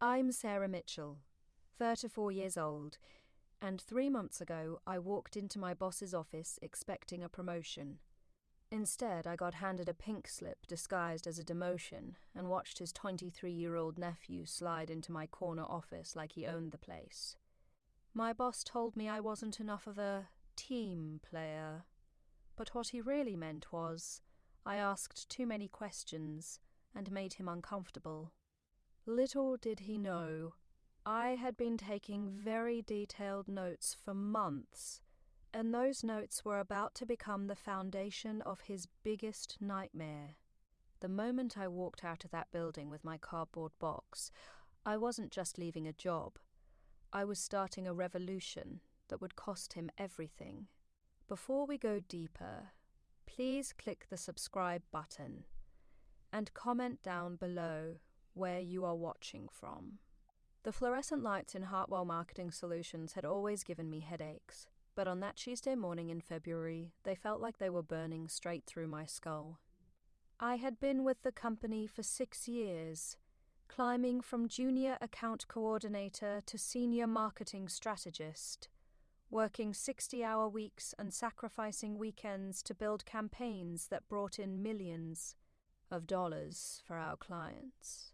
I'm Sarah Mitchell, 34 years old, and 3 months ago I walked into my boss's office expecting a promotion. Instead, I got handed a pink slip disguised as a demotion and watched his 23-year-old nephew slide into my corner office like he owned the place. My boss told me I wasn't enough of a team player, but what he really meant was I asked too many questions and made him uncomfortable. Little did he know, I had been taking very detailed notes for months, and those notes were about to become the foundation of his biggest nightmare. The moment I walked out of that building with my cardboard box, I wasn't just leaving a job. I was starting a revolution that would cost him everything. Before we go deeper, please click the subscribe button and comment down below where you are watching from. The fluorescent lights in Hartwell Marketing Solutions had always given me headaches, but on that Tuesday morning in February, they felt like they were burning straight through my skull. I had been with the company for 6 years, climbing from junior account coordinator to senior marketing strategist, working 60-hour weeks and sacrificing weekends to build campaigns that brought in millions of dollars for our clients.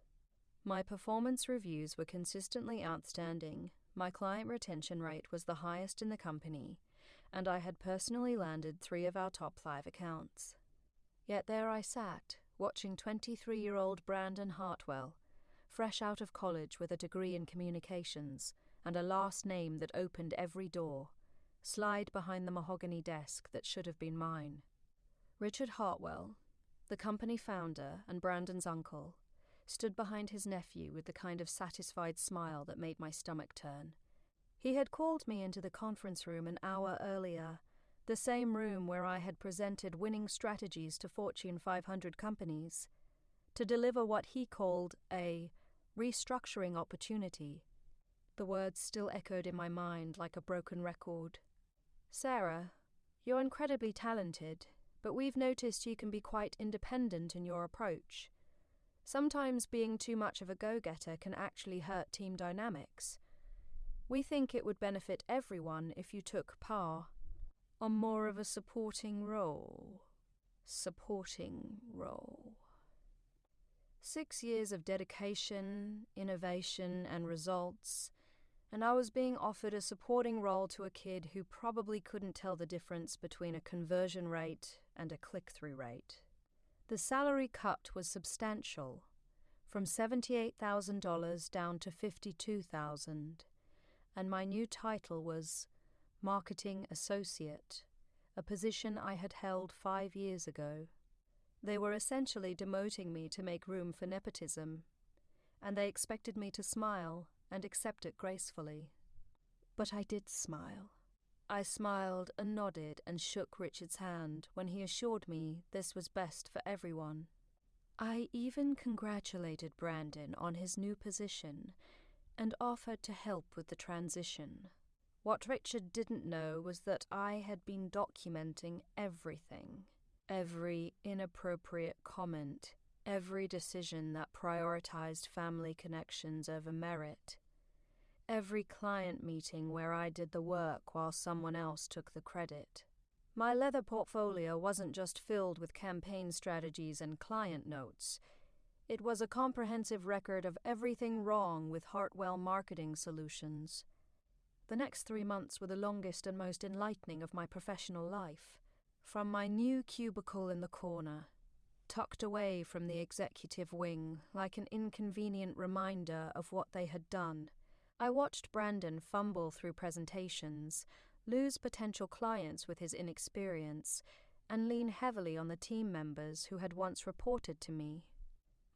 My performance reviews were consistently outstanding, my client retention rate was the highest in the company, and I had personally landed 3 of our top 5 accounts. Yet there I sat, watching 23-year-old Brandon Hartwell, fresh out of college with a degree in communications and a last name that opened every door, slide behind the mahogany desk that should have been mine. Richard Hartwell, the company founder and Brandon's uncle, stood behind his nephew with the kind of satisfied smile that made my stomach turn. He had called me into the conference room an hour earlier, the same room where I had presented winning strategies to Fortune 500 companies, to deliver what he called a restructuring opportunity. The words still echoed in my mind like a broken record. "Sarah, you're incredibly talented, but we've noticed you can be quite independent in your approach. Sometimes being too much of a go-getter can actually hurt team dynamics. We think it would benefit everyone if you took par on more of a supporting role. 6 years of dedication, innovation, and results, and I was being offered a supporting role to a kid who probably couldn't tell the difference between a conversion rate and a click-through rate. The salary cut was substantial, from $78,000 down to $52,000, and my new title was Marketing Associate, a position I had held 5 years ago. They were essentially demoting me to make room for nepotism, and they expected me to smile and accept it gracefully. But I did smile. I smiled and nodded and shook Richard's hand when he assured me this was best for everyone. I even congratulated Brandon on his new position and offered to help with the transition. What Richard didn't know was that I had been documenting everything, every inappropriate comment, every decision that prioritized family connections over merit, every client meeting where I did the work while someone else took the credit. My leather portfolio wasn't just filled with campaign strategies and client notes. It was a comprehensive record of everything wrong with Hartwell Marketing Solutions. The next 3 months were the longest and most enlightening of my professional life. From my new cubicle in the corner, tucked away from the executive wing like an inconvenient reminder of what they had done, I watched Brandon fumble through presentations, lose potential clients with his inexperience, and lean heavily on the team members who had once reported to me.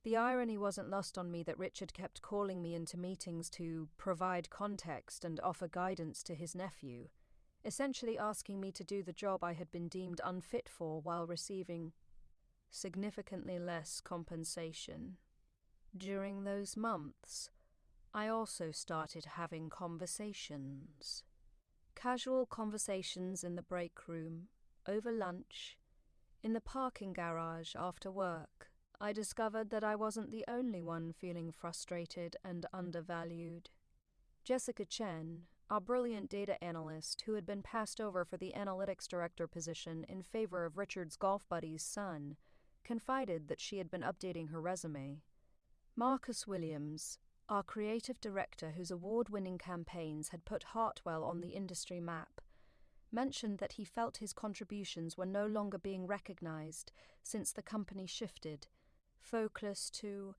The irony wasn't lost on me that Richard kept calling me into meetings to provide context and offer guidance to his nephew, essentially asking me to do the job I had been deemed unfit for while receiving significantly less compensation. During those months, I also started having conversations. Casual conversations in the break room, over lunch, in the parking garage after work, I discovered that I wasn't the only one feeling frustrated and undervalued. Jessica Chen, our brilliant data analyst who had been passed over for the analytics director position in favor of Richard's golf buddy's son, confided that she had been updating her resume. Marcus Williams, our creative director whose award-winning campaigns had put Hartwell on the industry map, mentioned that he felt his contributions were no longer being recognized since the company shifted, focused to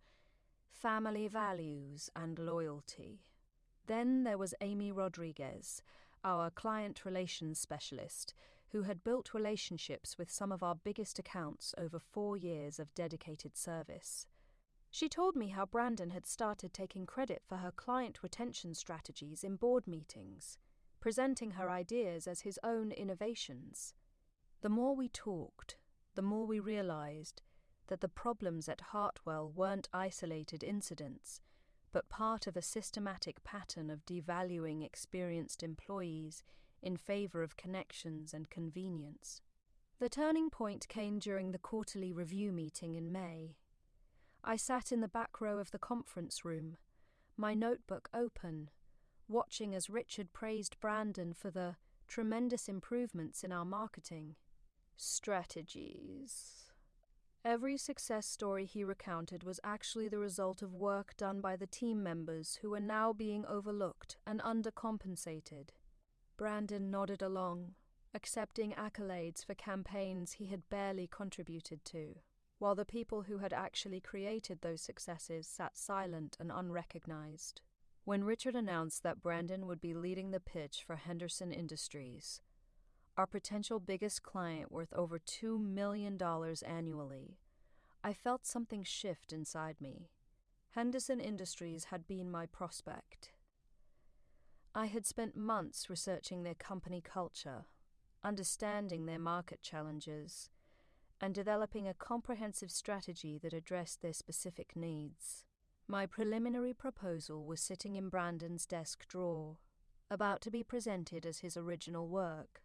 family values and loyalty. Then there was Amy Rodriguez, our client relations specialist, who had built relationships with some of our biggest accounts over 4 years of dedicated service. She told me how Brandon had started taking credit for her client retention strategies in board meetings, presenting her ideas as his own innovations. The more we talked, the more we realized that the problems at Hartwell weren't isolated incidents, but part of a systematic pattern of devaluing experienced employees in favor of connections and convenience. The turning point came during the quarterly review meeting in May. I sat in the back row of the conference room, my notebook open, watching as Richard praised Brandon for the tremendous improvements in our marketing strategies. Every success story he recounted was actually the result of work done by the team members who were now being overlooked and undercompensated. Brandon nodded along, accepting accolades for campaigns he had barely contributed to, while the people who had actually created those successes sat silent and unrecognized. When Richard announced that Brandon would be leading the pitch for Henderson Industries, our potential biggest client worth over $2 million annually, I felt something shift inside me. Henderson Industries had been my prospect. I had spent months researching their company culture, understanding their market challenges, and developing a comprehensive strategy that addressed their specific needs. My preliminary proposal was sitting in Brandon's desk drawer, about to be presented as his original work.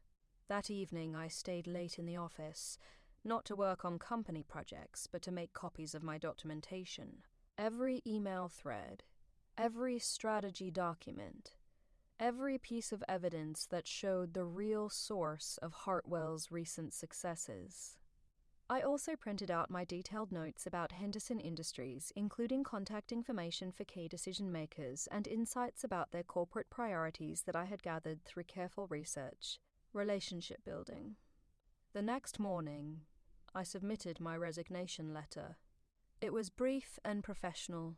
That evening I stayed late in the office, not to work on company projects, but to make copies of my documentation. Every email thread, every strategy document, every piece of evidence that showed the real source of Hartwell's recent successes. I also printed out my detailed notes about Henderson Industries, including contact information for key decision-makers and insights about their corporate priorities that I had gathered through careful research. Relationship building. The next morning, I submitted my resignation letter. It was brief and professional,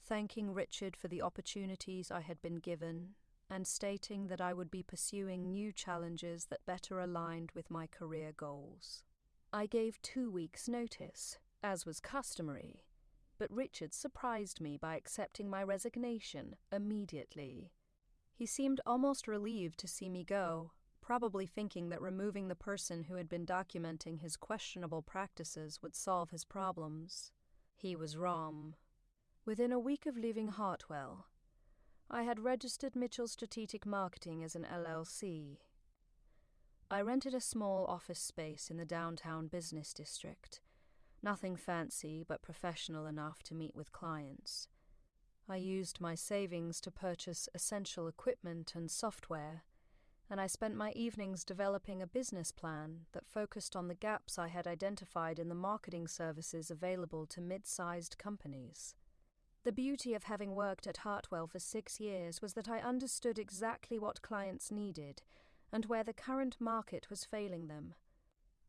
thanking Richard for the opportunities I had been given and stating that I would be pursuing new challenges that better aligned with my career goals. I gave 2 weeks' notice, as was customary, but Richard surprised me by accepting my resignation immediately. He seemed almost relieved to see me go, probably thinking that removing the person who had been documenting his questionable practices would solve his problems. He was wrong. Within a week of leaving Hartwell, I had registered Mitchell Strategic Marketing as an LLC. I rented a small office space in the downtown business district, nothing fancy but professional enough to meet with clients. I used my savings to purchase essential equipment and software, and I spent my evenings developing a business plan that focused on the gaps I had identified in the marketing services available to mid-sized companies. The beauty of having worked at Hartwell for 6 years was that I understood exactly what clients needed and where the current market was failing them.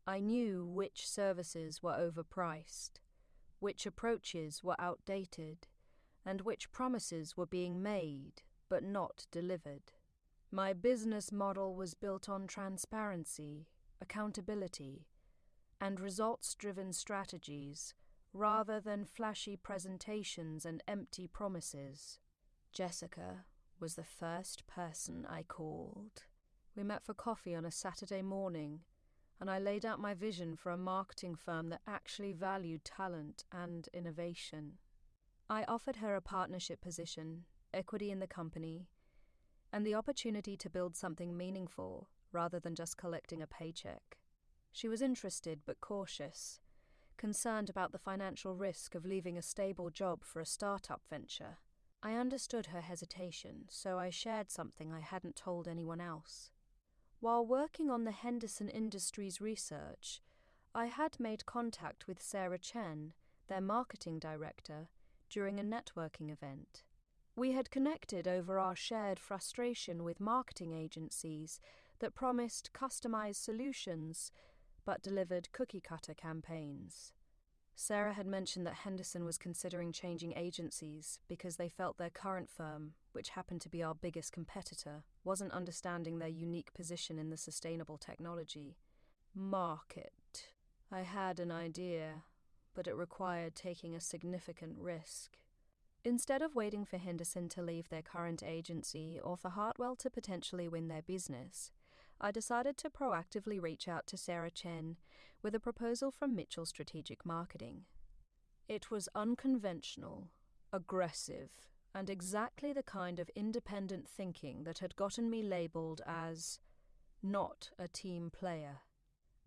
I knew which services were overpriced, which approaches were outdated, and which promises were being made but not delivered. My business model was built on transparency, accountability, and results-driven strategies rather than flashy presentations and empty promises. Jessica was the first person I called. We met for coffee on a Saturday morning, and I laid out my vision for a marketing firm that actually valued talent and innovation. I offered her a partnership position, equity in the company, and the opportunity to build something meaningful rather than just collecting a paycheck. She was interested but cautious, concerned about the financial risk of leaving a stable job for a startup venture. I understood her hesitation, so I shared something I hadn't told anyone else. While working on the Henderson Industries research, I had made contact with Sarah Chen, their marketing director, during a networking event. We had connected over our shared frustration with marketing agencies that promised customized solutions but delivered cookie-cutter campaigns. Sarah had mentioned that Henderson was considering changing agencies because they felt their current firm, which happened to be our biggest competitor, wasn't understanding their unique position in the sustainable technology market. I had an idea, but it required taking a significant risk. Instead of waiting for Henderson to leave their current agency or for Hartwell to potentially win their business, I decided to proactively reach out to Sarah Chen with a proposal from Mitchell Strategic Marketing. It was unconventional, aggressive, and exactly the kind of independent thinking that had gotten me labelled as not a team player.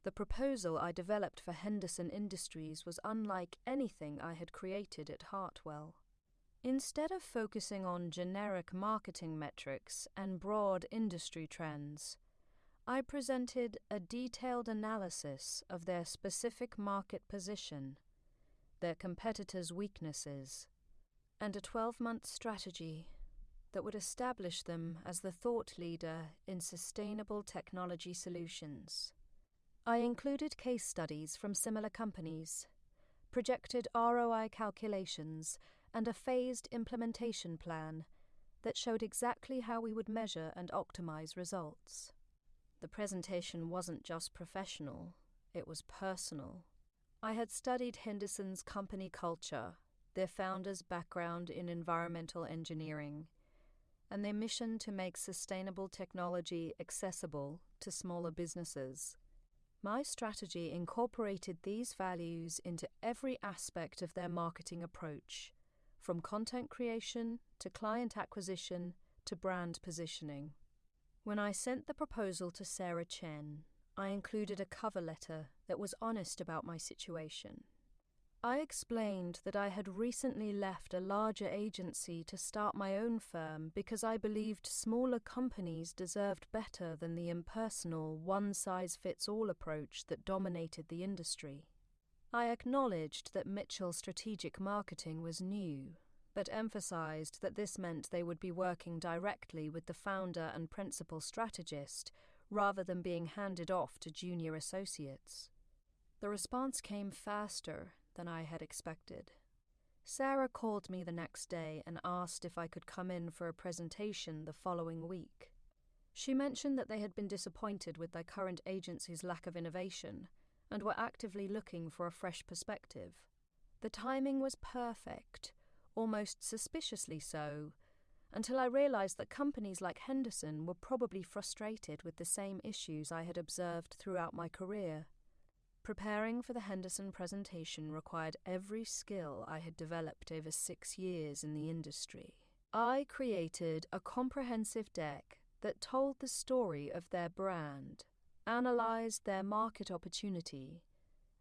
The proposal I developed for Henderson Industries was unlike anything I had created at Hartwell. Instead of focusing on generic marketing metrics and broad industry trends, I presented a detailed analysis of their specific market position, their competitors' weaknesses, and a 12-month strategy that would establish them as the thought leader in sustainable technology solutions. I included case studies from similar companies, projected ROI calculations, and a phased implementation plan that showed exactly how we would measure and optimize results. The presentation wasn't just professional, it was personal. I had studied Henderson's company culture, their founders' background in environmental engineering, and their mission to make sustainable technology accessible to smaller businesses. My strategy incorporated these values into every aspect of their marketing approach, from content creation to client acquisition to brand positioning. When I sent the proposal to Sarah Chen, I included a cover letter that was honest about my situation. I explained that I had recently left a larger agency to start my own firm because I believed smaller companies deserved better than the impersonal, one-size-fits-all approach that dominated the industry. I acknowledged that Mitchell Strategic Marketing was new, but emphasized that this meant they would be working directly with the founder and principal strategist rather than being handed off to junior associates. The response came faster than I had expected. Sarah called me the next day and asked if I could come in for a presentation the following week. She mentioned that they had been disappointed with their current agency's lack of innovation and were actively looking for a fresh perspective. The timing was perfect, almost suspiciously so, until I realized that companies like Henderson were probably frustrated with the same issues I had observed throughout my career. Preparing for the Henderson presentation required every skill I had developed over 6 years in the industry. I created a comprehensive deck that told the story of their brand, analyzed their market opportunity,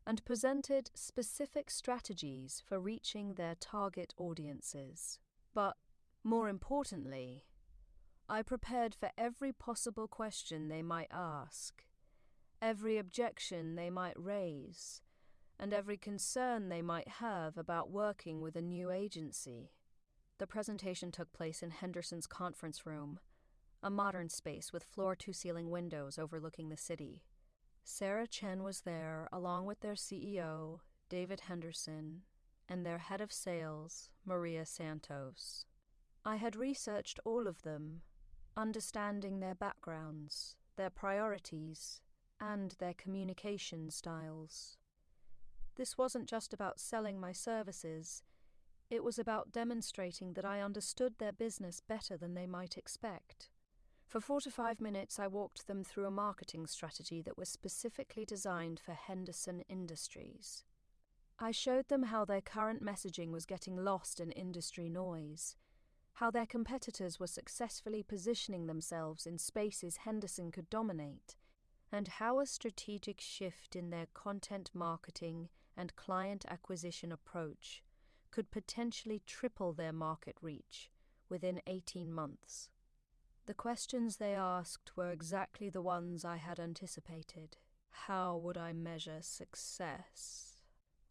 and presented specific strategies for reaching their target audiences. But, more importantly, I prepared for every possible question they might ask, every objection they might raise, and every concern they might have about working with a new agency. The presentation took place in Henderson's conference room, a modern space with floor-to-ceiling windows overlooking the city. Sarah Chen was there along with their CEO, David Henderson, and their head of sales, Maria Santos. I had researched all of them, understanding their backgrounds, their priorities, and their communication styles. This wasn't just about selling my services, it was about demonstrating that I understood their business better than they might expect. For 45 minutes, I walked them through a marketing strategy that was specifically designed for Henderson Industries. I showed them how their current messaging was getting lost in industry noise, how their competitors were successfully positioning themselves in spaces Henderson could dominate, and how a strategic shift in their content marketing and client acquisition approach could potentially triple their market reach within 18 months. The questions they asked were exactly the ones I had anticipated. How would I measure success?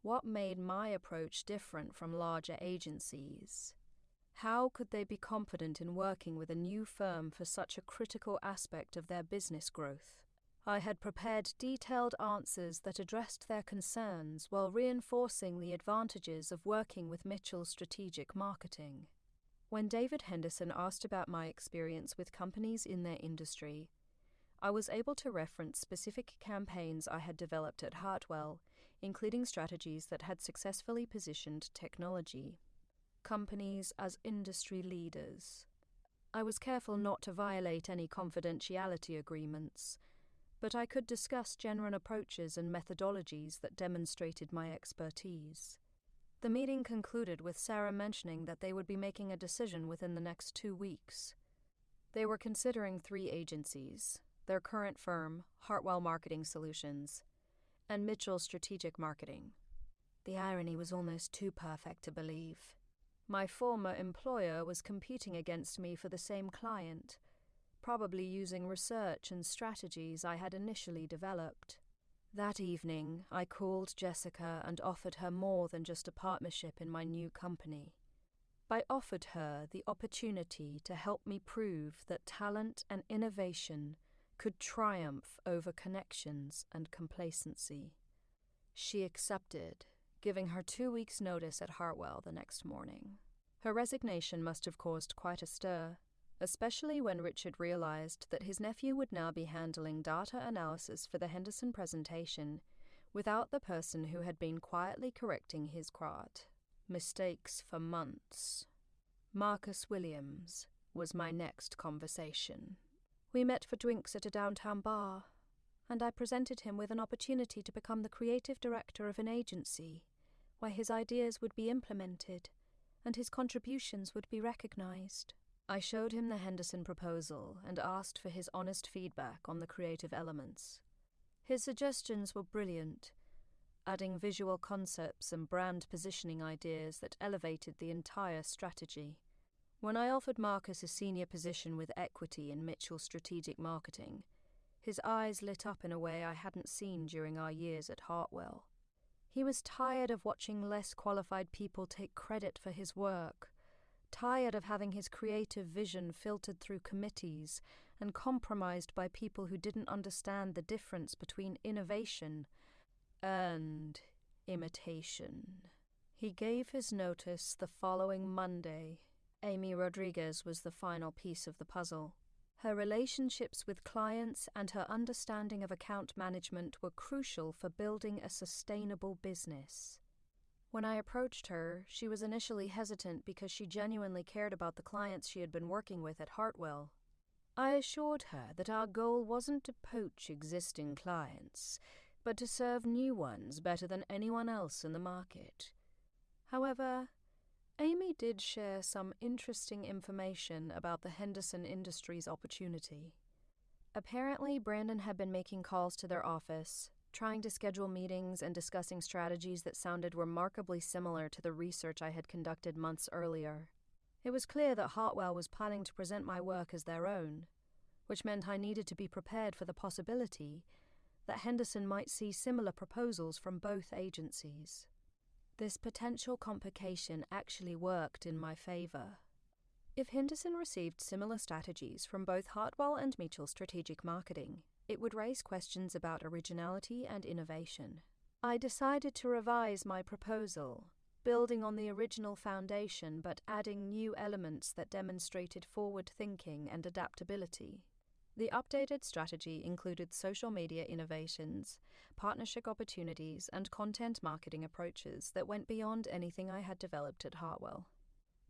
What made my approach different from larger agencies? How could they be confident in working with a new firm for such a critical aspect of their business growth? I had prepared detailed answers that addressed their concerns while reinforcing the advantages of working with Mitchell's strategic marketing. When David Henderson asked about my experience with companies in their industry, I was able to reference specific campaigns I had developed at Hartwell, including strategies that had successfully positioned technology companies as industry leaders. I was careful not to violate any confidentiality agreements, but I could discuss general approaches and methodologies that demonstrated my expertise. The meeting concluded with Sarah mentioning that they would be making a decision within the next 2 weeks. They were considering 3 agencies: their current firm, Hartwell Marketing Solutions, and Mitchell Strategic Marketing. The irony was almost too perfect to believe. My former employer was competing against me for the same client, probably using research and strategies I had initially developed. That evening, I called Jessica and offered her more than just a partnership in my new company. I offered her the opportunity to help me prove that talent and innovation could triumph over connections and complacency. She accepted, giving her 2 weeks' notice at Hartwell the next morning. Her resignation must have caused quite a stir, especially when Richard realized that his nephew would now be handling data analysis for the Henderson presentation without the person who had been quietly correcting his mistakes for months. Marcus Williams was my next conversation. We met for drinks at a downtown bar, and I presented him with an opportunity to become the creative director of an agency, where his ideas would be implemented and his contributions would be recognized. I showed him the Henderson proposal and asked for his honest feedback on the creative elements. His suggestions were brilliant, adding visual concepts and brand positioning ideas that elevated the entire strategy. When I offered Marcus a senior position with equity in Mitchell Strategic Marketing, his eyes lit up in a way I hadn't seen during our years at Hartwell. He was tired of watching less qualified people take credit for his work, tired of having his creative vision filtered through committees and compromised by people who didn't understand the difference between innovation and imitation. He gave his notice the following Monday. Amy Rodriguez was the final piece of the puzzle. Her relationships with clients and her understanding of account management were crucial for building a sustainable business. When I approached her, she was initially hesitant because she genuinely cared about the clients she had been working with at Hartwell. I assured her that our goal wasn't to poach existing clients, but to serve new ones better than anyone else in the market. However, Amy did share some interesting information about the Henderson Industries opportunity. Apparently, Brandon had been making calls to their office, trying to schedule meetings and discussing strategies that sounded remarkably similar to the research I had conducted months earlier. It was clear that Hartwell was planning to present my work as their own, which meant I needed to be prepared for the possibility that Henderson might see similar proposals from both agencies. This potential complication actually worked in my favor. If Henderson received similar strategies from both Hartwell and Mitchell Strategic Marketing, it would raise questions about originality and innovation. I decided to revise my proposal, building on the original foundation but adding new elements that demonstrated forward thinking and adaptability. The updated strategy included social media innovations, partnership opportunities, and content marketing approaches that went beyond anything I had developed at Hartwell.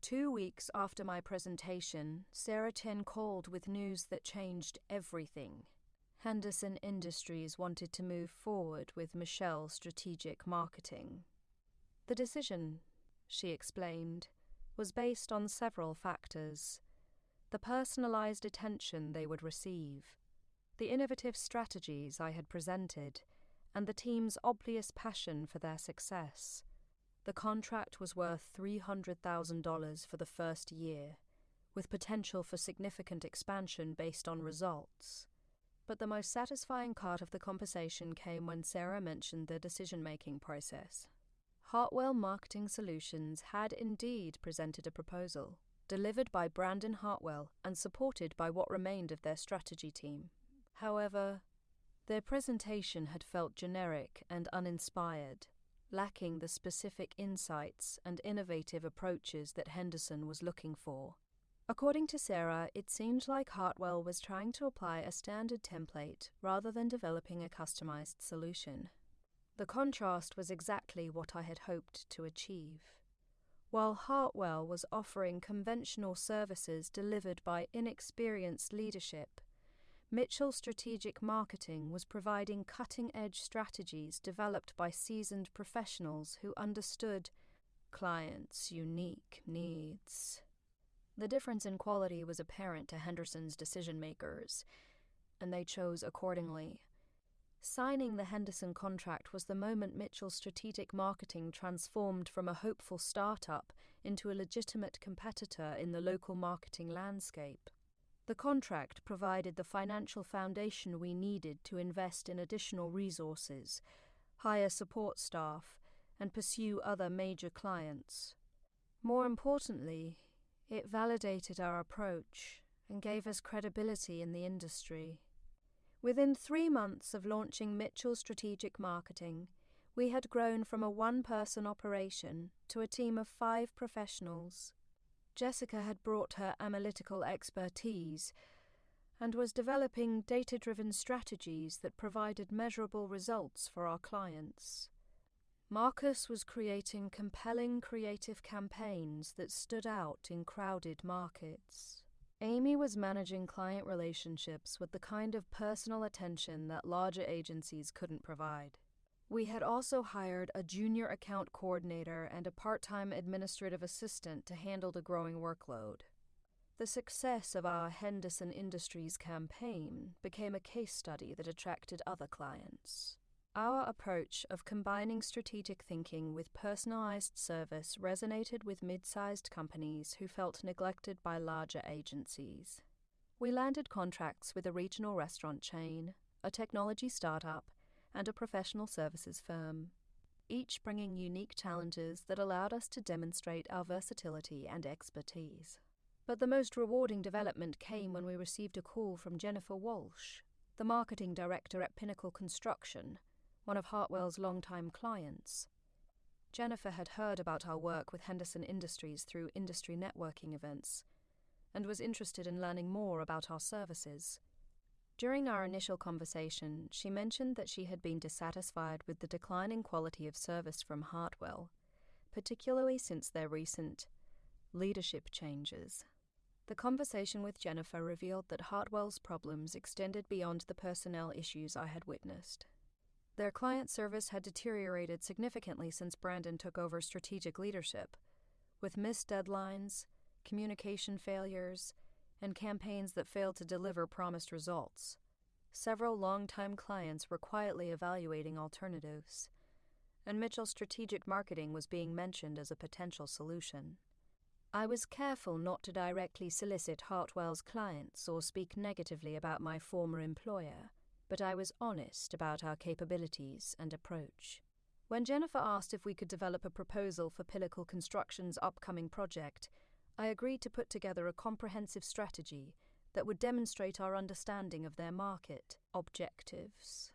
2 weeks after my presentation, Sarah Tin called with news that changed everything. Henderson Industries wanted to move forward with Mitchell Strategic Marketing. The decision, she explained, was based on several factors: the personalized attention they would receive, the innovative strategies I had presented, and the team's obvious passion for their success. The contract was worth $300,000 for the first year, with potential for significant expansion based on results. But the most satisfying part of the conversation came when Sarah mentioned the decision-making process. Hartwell Marketing Solutions had indeed presented a proposal, delivered by Brandon Hartwell and supported by what remained of their strategy team. However, their presentation had felt generic and uninspired, lacking the specific insights and innovative approaches that Henderson was looking for. According to Sarah, it seemed like Hartwell was trying to apply a standard template rather than developing a customized solution. The contrast was exactly what I had hoped to achieve. While Hartwell was offering conventional services delivered by inexperienced leadership, Mitchell Strategic Marketing was providing cutting-edge strategies developed by seasoned professionals who understood clients' unique needs. The difference in quality was apparent to Henderson's decision-makers, and they chose accordingly. Signing the Henderson contract was the moment Mitchell Strategic Marketing transformed from a hopeful startup into a legitimate competitor in the local marketing landscape. The contract provided the financial foundation we needed to invest in additional resources, hire support staff, and pursue other major clients. More importantly, it validated our approach and gave us credibility in the industry. Within 3 months of launching Mitchell Strategic Marketing, we had grown from a one-person operation to a team of 5 professionals. Jessica had brought her analytical expertise and was developing data-driven strategies that provided measurable results for our clients. Marcus was creating compelling creative campaigns that stood out in crowded markets. Amy was managing client relationships with the kind of personal attention that larger agencies couldn't provide. We had also hired a junior account coordinator and a part-time administrative assistant to handle the growing workload. The success of our Henderson Industries campaign became a case study that attracted other clients. Our approach of combining strategic thinking with personalized service resonated with mid-sized companies who felt neglected by larger agencies. We landed contracts with a regional restaurant chain, a technology startup, and a professional services firm, each bringing unique challenges that allowed us to demonstrate our versatility and expertise. But the most rewarding development came when we received a call from Jennifer Walsh, the marketing director at Pinnacle Construction, one of Hartwell's longtime clients. Jennifer had heard about our work with Henderson Industries through industry networking events and was interested in learning more about our services. During our initial conversation, she mentioned that she had been dissatisfied with the declining quality of service from Hartwell, particularly since their recent leadership changes. The conversation with Jennifer revealed that Hartwell's problems extended beyond the personnel issues I had witnessed. Their client service had deteriorated significantly since Brandon took over strategic leadership, with missed deadlines, communication failures, and campaigns that failed to deliver promised results. Several longtime clients were quietly evaluating alternatives, and Mitchell Strategic Marketing was being mentioned as a potential solution. I was careful not to directly solicit Hartwell's clients or speak negatively about my former employer, but I was honest about our capabilities and approach. When Jennifer asked if we could develop a proposal for Pinnacle Construction's upcoming project, I agreed to put together a comprehensive strategy that would demonstrate our understanding of their market objectives.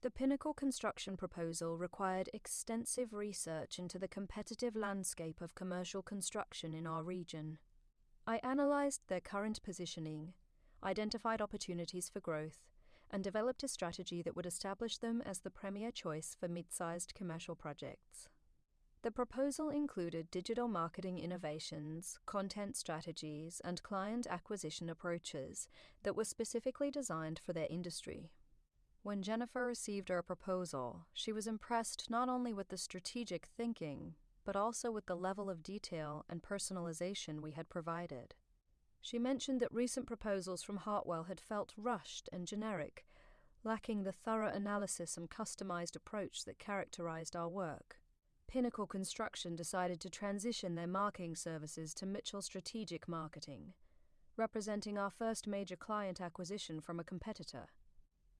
The Pinnacle Construction proposal required extensive research into the competitive landscape of commercial construction in our region. I analyzed their current positioning, identified opportunities for growth, and developed a strategy that would establish them as the premier choice for mid-sized commercial projects. The proposal included digital marketing innovations, content strategies, and client acquisition approaches that were specifically designed for their industry. When Jennifer received our proposal, she was impressed not only with the strategic thinking, but also with the level of detail and personalization we had provided. She mentioned that recent proposals from Hartwell had felt rushed and generic, lacking the thorough analysis and customized approach that characterized our work. Pinnacle Construction decided to transition their marketing services to Mitchell Strategic Marketing, representing our first major client acquisition from a competitor.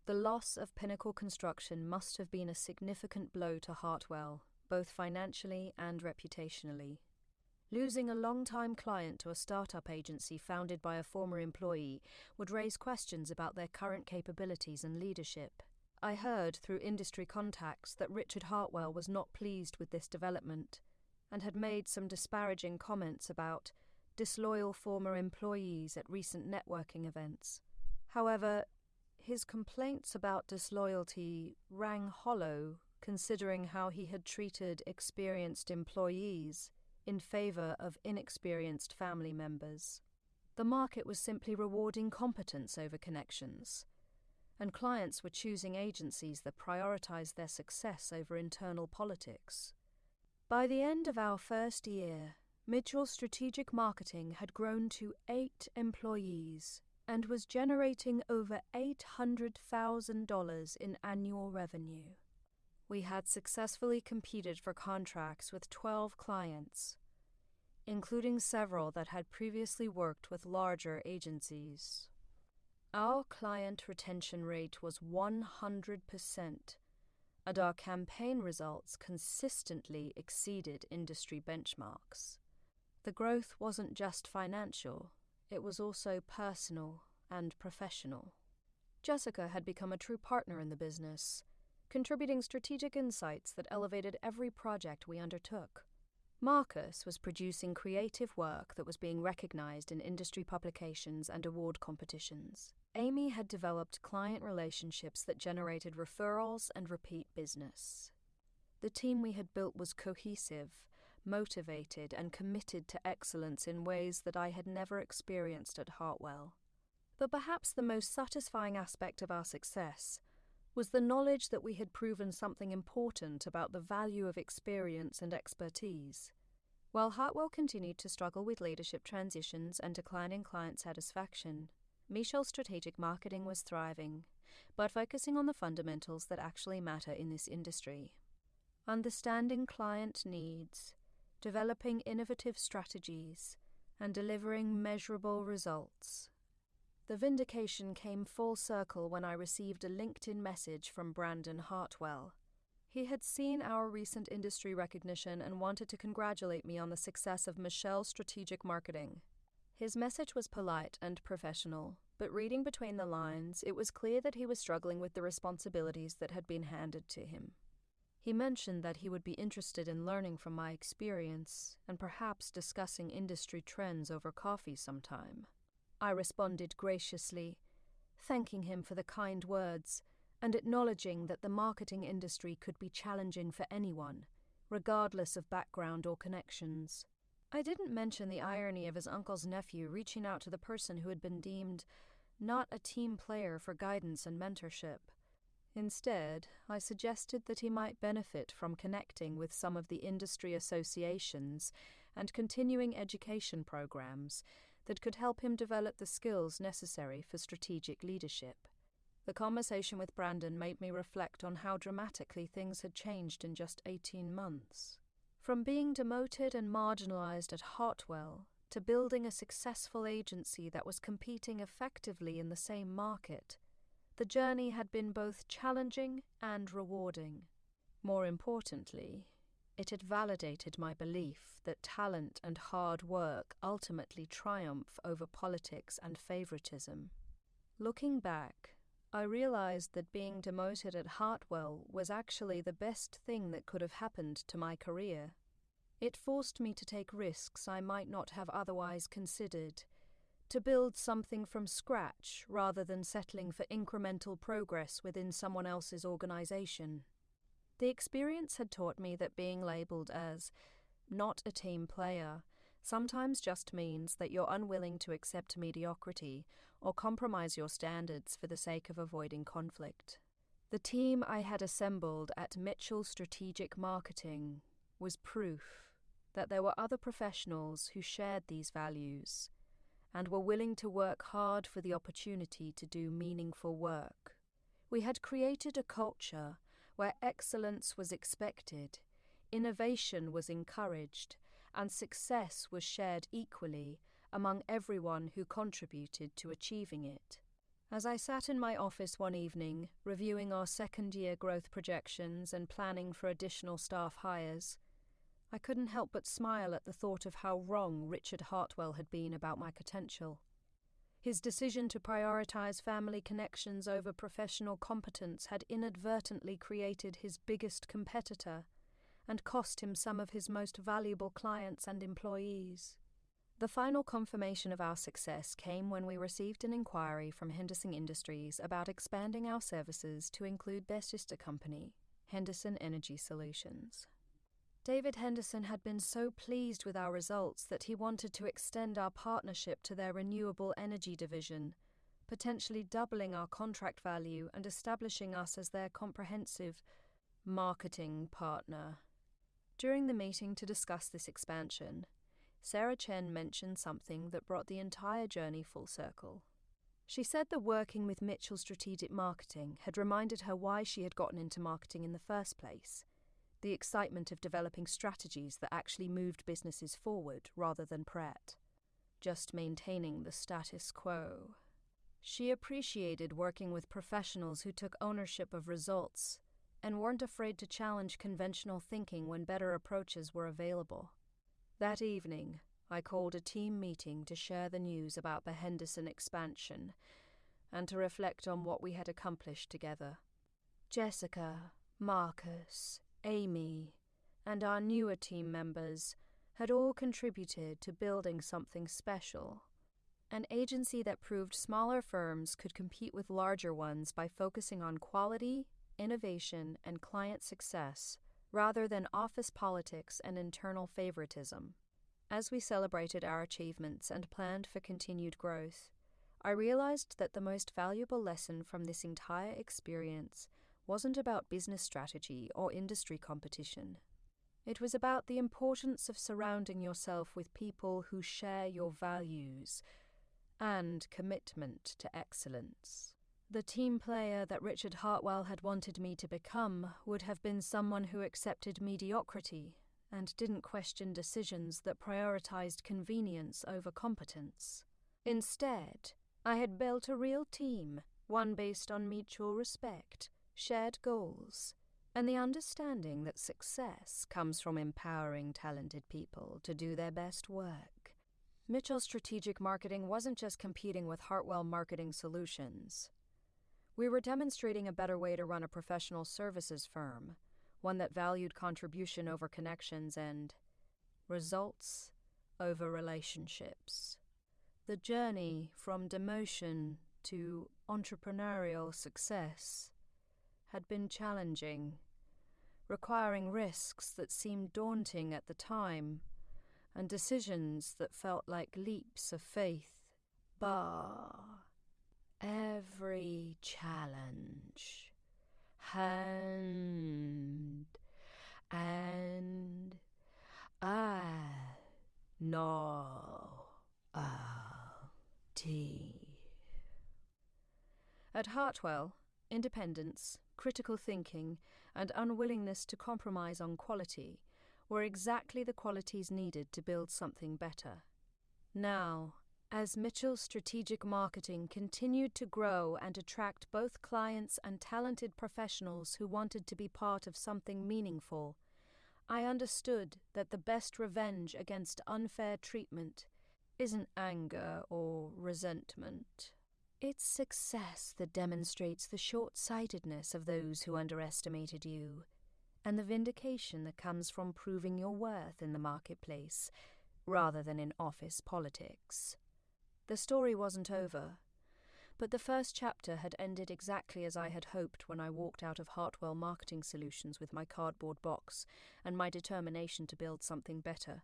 The loss of Pinnacle Construction must have been a significant blow to Hartwell, both financially and reputationally. Losing a long-time client to a startup agency founded by a former employee would raise questions about their current capabilities and leadership. I heard through industry contacts that Richard Hartwell was not pleased with this development and had made some disparaging comments about disloyal former employees at recent networking events. However, his complaints about disloyalty rang hollow, considering how he had treated experienced employees in favor of inexperienced family members. The market was simply rewarding competence over connections, and clients were choosing agencies that prioritized their success over internal politics. By the end of our first year, Mitchell Strategic Marketing had grown to 8 employees and was generating over $800,000 in annual revenue. We had successfully competed for contracts with 12 clients, including several that had previously worked with larger agencies. Our client retention rate was 100%, and our campaign results consistently exceeded industry benchmarks. The growth wasn't just financial, it was also personal and professional. Jessica had become a true partner in the business, contributing strategic insights that elevated every project we undertook. Marcus was producing creative work that was being recognized in industry publications and award competitions. Amy had developed client relationships that generated referrals and repeat business. The team we had built was cohesive, motivated, and committed to excellence in ways that I had never experienced at Hartwell. But perhaps the most satisfying aspect of our success was the knowledge that we had proven something important about the value of experience and expertise. While Hartwell continued to struggle with leadership transitions and declining client satisfaction, Mitchell Strategic Marketing was thriving, but focusing on the fundamentals that actually matter in this industry. Understanding client needs, developing innovative strategies, and delivering measurable results. The vindication came full circle when I received a LinkedIn message from Brandon Hartwell. He had seen our recent industry recognition and wanted to congratulate me on the success of Mitchell Strategic Marketing. His message was polite and professional, but reading between the lines, it was clear that he was struggling with the responsibilities that had been handed to him. He mentioned that he would be interested in learning from my experience and perhaps discussing industry trends over coffee sometime. I responded graciously, thanking him for the kind words and acknowledging that the marketing industry could be challenging for anyone, regardless of background or connections. I didn't mention the irony of his uncle's nephew reaching out to the person who had been deemed not a team player for guidance and mentorship. Instead, I suggested that he might benefit from connecting with some of the industry associations and continuing education programs that could help him develop the skills necessary for strategic leadership. The conversation with Brandon made me reflect on how dramatically things had changed in just 18 months. From being demoted and marginalized at Hartwell to building a successful agency that was competing effectively in the same market, the journey had been both challenging and rewarding. More importantly, it had validated my belief that talent and hard work ultimately triumph over politics and favoritism. Looking back, I realized that being demoted at Hartwell was actually the best thing that could have happened to my career. It forced me to take risks I might not have otherwise considered, to build something from scratch rather than settling for incremental progress within someone else's organization. The experience had taught me that being labeled as not a team player sometimes just means that you're unwilling to accept mediocrity or compromise your standards for the sake of avoiding conflict. The team I had assembled at Mitchell Strategic Marketing was proof that there were other professionals who shared these values and were willing to work hard for the opportunity to do meaningful work. We had created a culture where excellence was expected, innovation was encouraged, and success was shared equally among everyone who contributed to achieving it. As I sat in my office one evening, reviewing our second-year growth projections and planning for additional staff hires, I couldn't help but smile at the thought of how wrong Richard Hartwell had been about my potential. His decision to prioritize family connections over professional competence had inadvertently created his biggest competitor and cost him some of his most valuable clients and employees. The final confirmation of our success came when we received an inquiry from Henderson Industries about expanding our services to include their sister company, Henderson Energy Solutions. David Henderson had been so pleased with our results that he wanted to extend our partnership to their renewable energy division, potentially doubling our contract value and establishing us as their comprehensive marketing partner. During the meeting to discuss this expansion, Sarah Chen mentioned something that brought the entire journey full circle. She said that working with Mitchell Strategic Marketing had reminded her why she had gotten into marketing in the first place. The excitement of developing strategies that actually moved businesses forward rather than just maintaining the status quo. She appreciated working with professionals who took ownership of results and weren't afraid to challenge conventional thinking when better approaches were available. That evening, I called a team meeting to share the news about the Henderson expansion and to reflect on what we had accomplished together. Jessica, Marcus, Amy, and our newer team members had all contributed to building something special, an agency that proved smaller firms could compete with larger ones by focusing on quality, innovation, and client success rather than office politics and internal favoritism. As we celebrated our achievements and planned for continued growth, I realized that the most valuable lesson from this entire experience wasn't about business strategy or industry competition. It was about the importance of surrounding yourself with people who share your values and commitment to excellence. The team player that Richard Hartwell had wanted me to become would have been someone who accepted mediocrity and didn't question decisions that prioritized convenience over competence. Instead, I had built a real team, one based on mutual respect, shared goals, and the understanding that success comes from empowering talented people to do their best work. Mitchell Strategic Marketing wasn't just competing with Hartwell Marketing Solutions. We were demonstrating a better way to run a professional services firm, one that valued contribution over connections and results over relationships. The journey from demotion to entrepreneurial success had been challenging, requiring risks that seemed daunting at the time and decisions that felt like leaps of faith. But every challenge, hand and I know At Hartwell, independence, critical thinking, and unwillingness to compromise on quality were exactly the qualities needed to build something better. Now, as Mitchell Strategic Marketing continued to grow and attract both clients and talented professionals who wanted to be part of something meaningful, I understood that the best revenge against unfair treatment isn't anger or resentment. It's success that demonstrates the short-sightedness of those who underestimated you, and the vindication that comes from proving your worth in the marketplace, rather than in office politics. The story wasn't over, but the first chapter had ended exactly as I had hoped when I walked out of Hartwell Marketing Solutions with my cardboard box and my determination to build something better.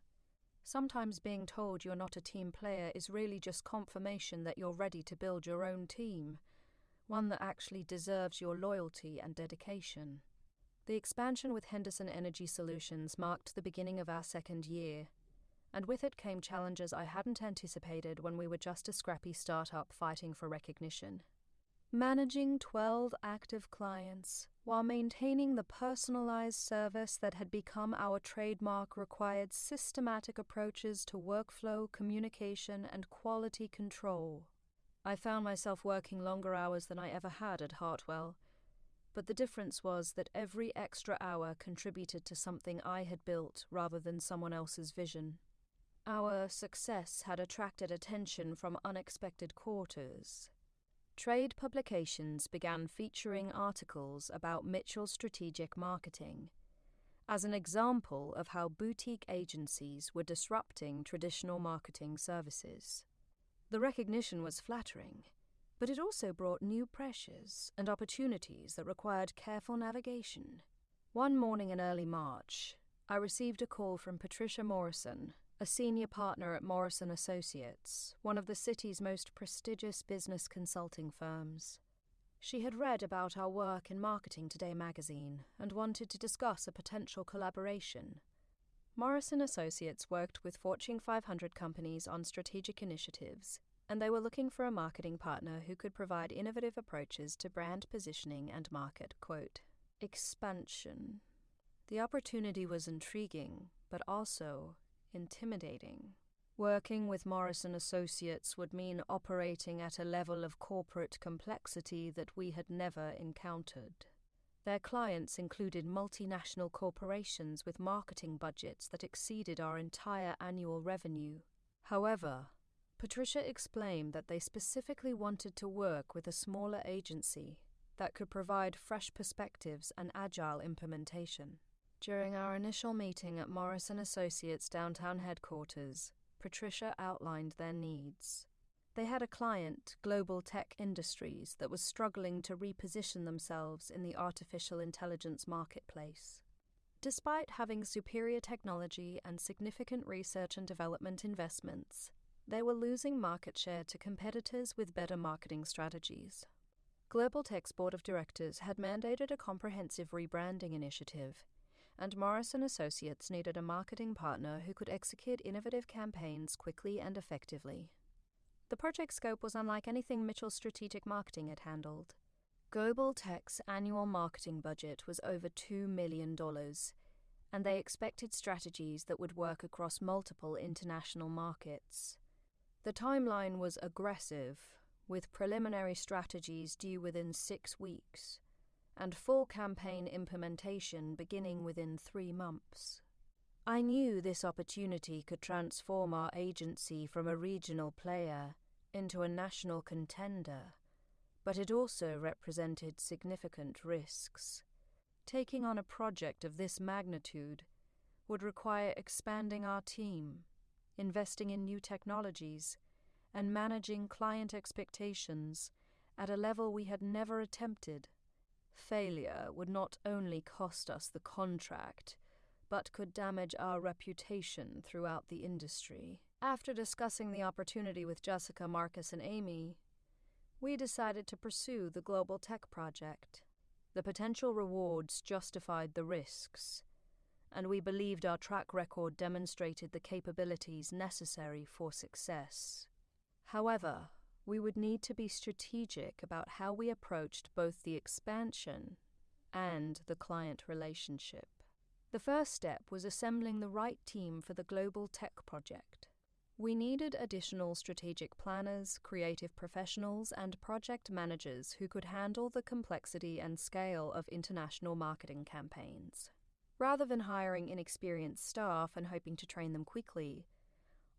Sometimes being told you're not a team player is really just confirmation that you're ready to build your own team, one that actually deserves your loyalty and dedication. The expansion with Henderson Energy Solutions marked the beginning of our second year, and with it came challenges I hadn't anticipated when we were just a scrappy startup fighting for recognition. Managing 12 active clients while maintaining the personalized service that had become our trademark required systematic approaches to workflow, communication, and quality control. I found myself working longer hours than I ever had at Hartwell, but the difference was that every extra hour contributed to something I had built rather than someone else's vision. Our success had attracted attention from unexpected quarters. Trade publications began featuring articles about Mitchell's strategic marketing as an example of how boutique agencies were disrupting traditional marketing services. The recognition was flattering, but it also brought new pressures and opportunities that required careful navigation. One morning in early March, I received a call from Patricia Morrison, a senior partner at Morrison Associates, one of the city's most prestigious business consulting firms. She had read about our work in Marketing Today magazine and wanted to discuss a potential collaboration. Morrison Associates worked with Fortune 500 companies on strategic initiatives, and they were looking for a marketing partner who could provide innovative approaches to brand positioning and market, expansion. The opportunity was intriguing, but also intimidating. Working with Morrison Associates would mean operating at a level of corporate complexity that we had never encountered. Their clients included multinational corporations with marketing budgets that exceeded our entire annual revenue. However, Patricia explained that they specifically wanted to work with a smaller agency that could provide fresh perspectives and agile implementation. During our initial meeting at Morrison Associates' downtown headquarters, Patricia outlined their needs. They had a client, Global Tech Industries, that was struggling to reposition themselves in the artificial intelligence marketplace. Despite having superior technology and significant research and development investments, they were losing market share to competitors with better marketing strategies. Global Tech's board of directors had mandated a comprehensive rebranding initiative, and Morrison Associates needed a marketing partner who could execute innovative campaigns quickly and effectively. The project scope was unlike anything Mitchell's strategic marketing had handled. Global Tech's annual marketing budget was over $2 million, and they expected strategies that would work across multiple international markets. The timeline was aggressive, with preliminary strategies due within 6 weeks, and full campaign implementation beginning within 3 months. I knew this opportunity could transform our agency from a regional player into a national contender, but it also represented significant risks. Taking on a project of this magnitude would require expanding our team, investing in new technologies, and managing client expectations at a level we had never attempted. Failure would not only cost us the contract, but could damage our reputation throughout the industry. After discussing the opportunity with Jessica, Marcus, and Amy, we decided to pursue the Global Tech project. The potential rewards justified the risks, and we believed our track record demonstrated the capabilities necessary for success. However, we would need to be strategic about how we approached both the expansion and the client relationship. The first step was assembling the right team for the Global Tech project. We needed additional strategic planners, creative professionals, and project managers who could handle the complexity and scale of international marketing campaigns. Rather than hiring inexperienced staff and hoping to train them quickly,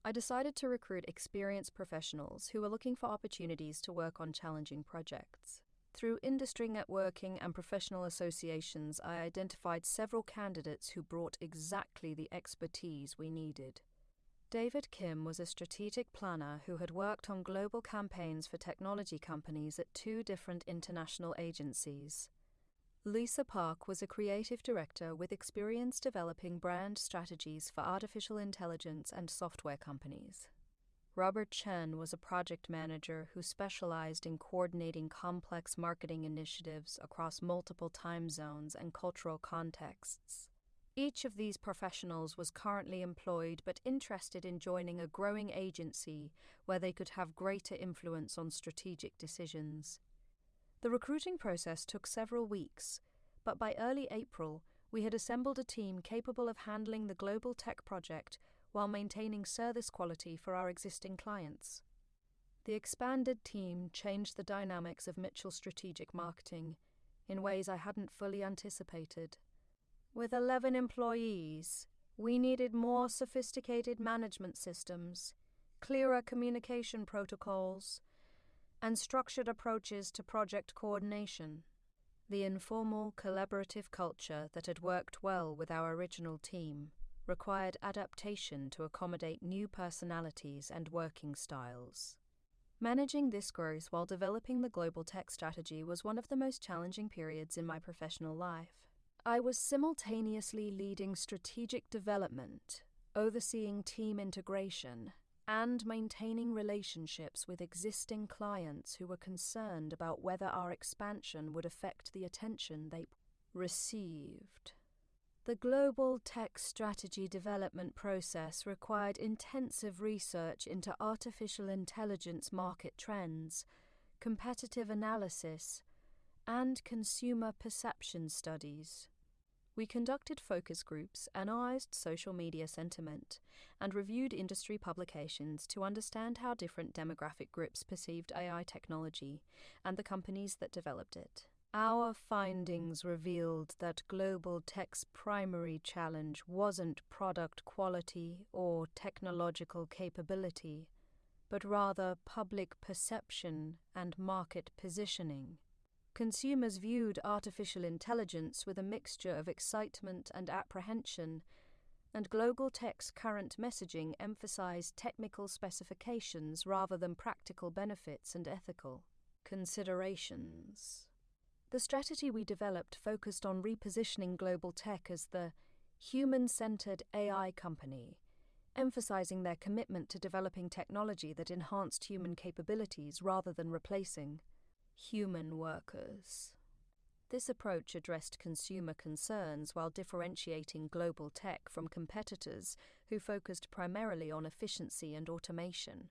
I decided to recruit experienced professionals who were looking for opportunities to work on challenging projects. Through industry networking and professional associations, I identified several candidates who brought exactly the expertise we needed. David Kim was a strategic planner who had worked on global campaigns for technology companies at 2 different international agencies. Lisa Park was a creative director with experience developing brand strategies for artificial intelligence and software companies. Robert Chen was a project manager who specialized in coordinating complex marketing initiatives across multiple time zones and cultural contexts. Each of these professionals was currently employed but interested in joining a growing agency where they could have greater influence on strategic decisions. The recruiting process took several weeks, but by early April, we had assembled a team capable of handling the global tech project while maintaining service quality for our existing clients. The expanded team changed the dynamics of Mitchell's strategic marketing in ways I hadn't fully anticipated. With 11 employees, we needed more sophisticated management systems, clearer communication protocols, and structured approaches to project coordination. The informal, collaborative culture that had worked well with our original team required adaptation to accommodate new personalities and working styles. Managing this growth while developing the global tech strategy was one of the most challenging periods in my professional life. I was simultaneously leading strategic development, overseeing team integration, and maintaining relationships with existing clients who were concerned about whether our expansion would affect the attention they received. The global tech strategy development process required intensive research into artificial intelligence market trends, competitive analysis, and consumer perception studies. We conducted focus groups, analyzed social media sentiment, and reviewed industry publications to understand how different demographic groups perceived AI technology and the companies that developed it. Our findings revealed that global tech's primary challenge wasn't product quality or technological capability, but rather public perception and market positioning. Consumers viewed artificial intelligence with a mixture of excitement and apprehension, and global tech's current messaging emphasized technical specifications rather than practical benefits and ethical considerations. The strategy we developed focused on repositioning global tech as the human-centered AI company, emphasizing their commitment to developing technology that enhanced human capabilities rather than replacing human workers. This approach addressed consumer concerns while differentiating global tech from competitors who focused primarily on efficiency and automation.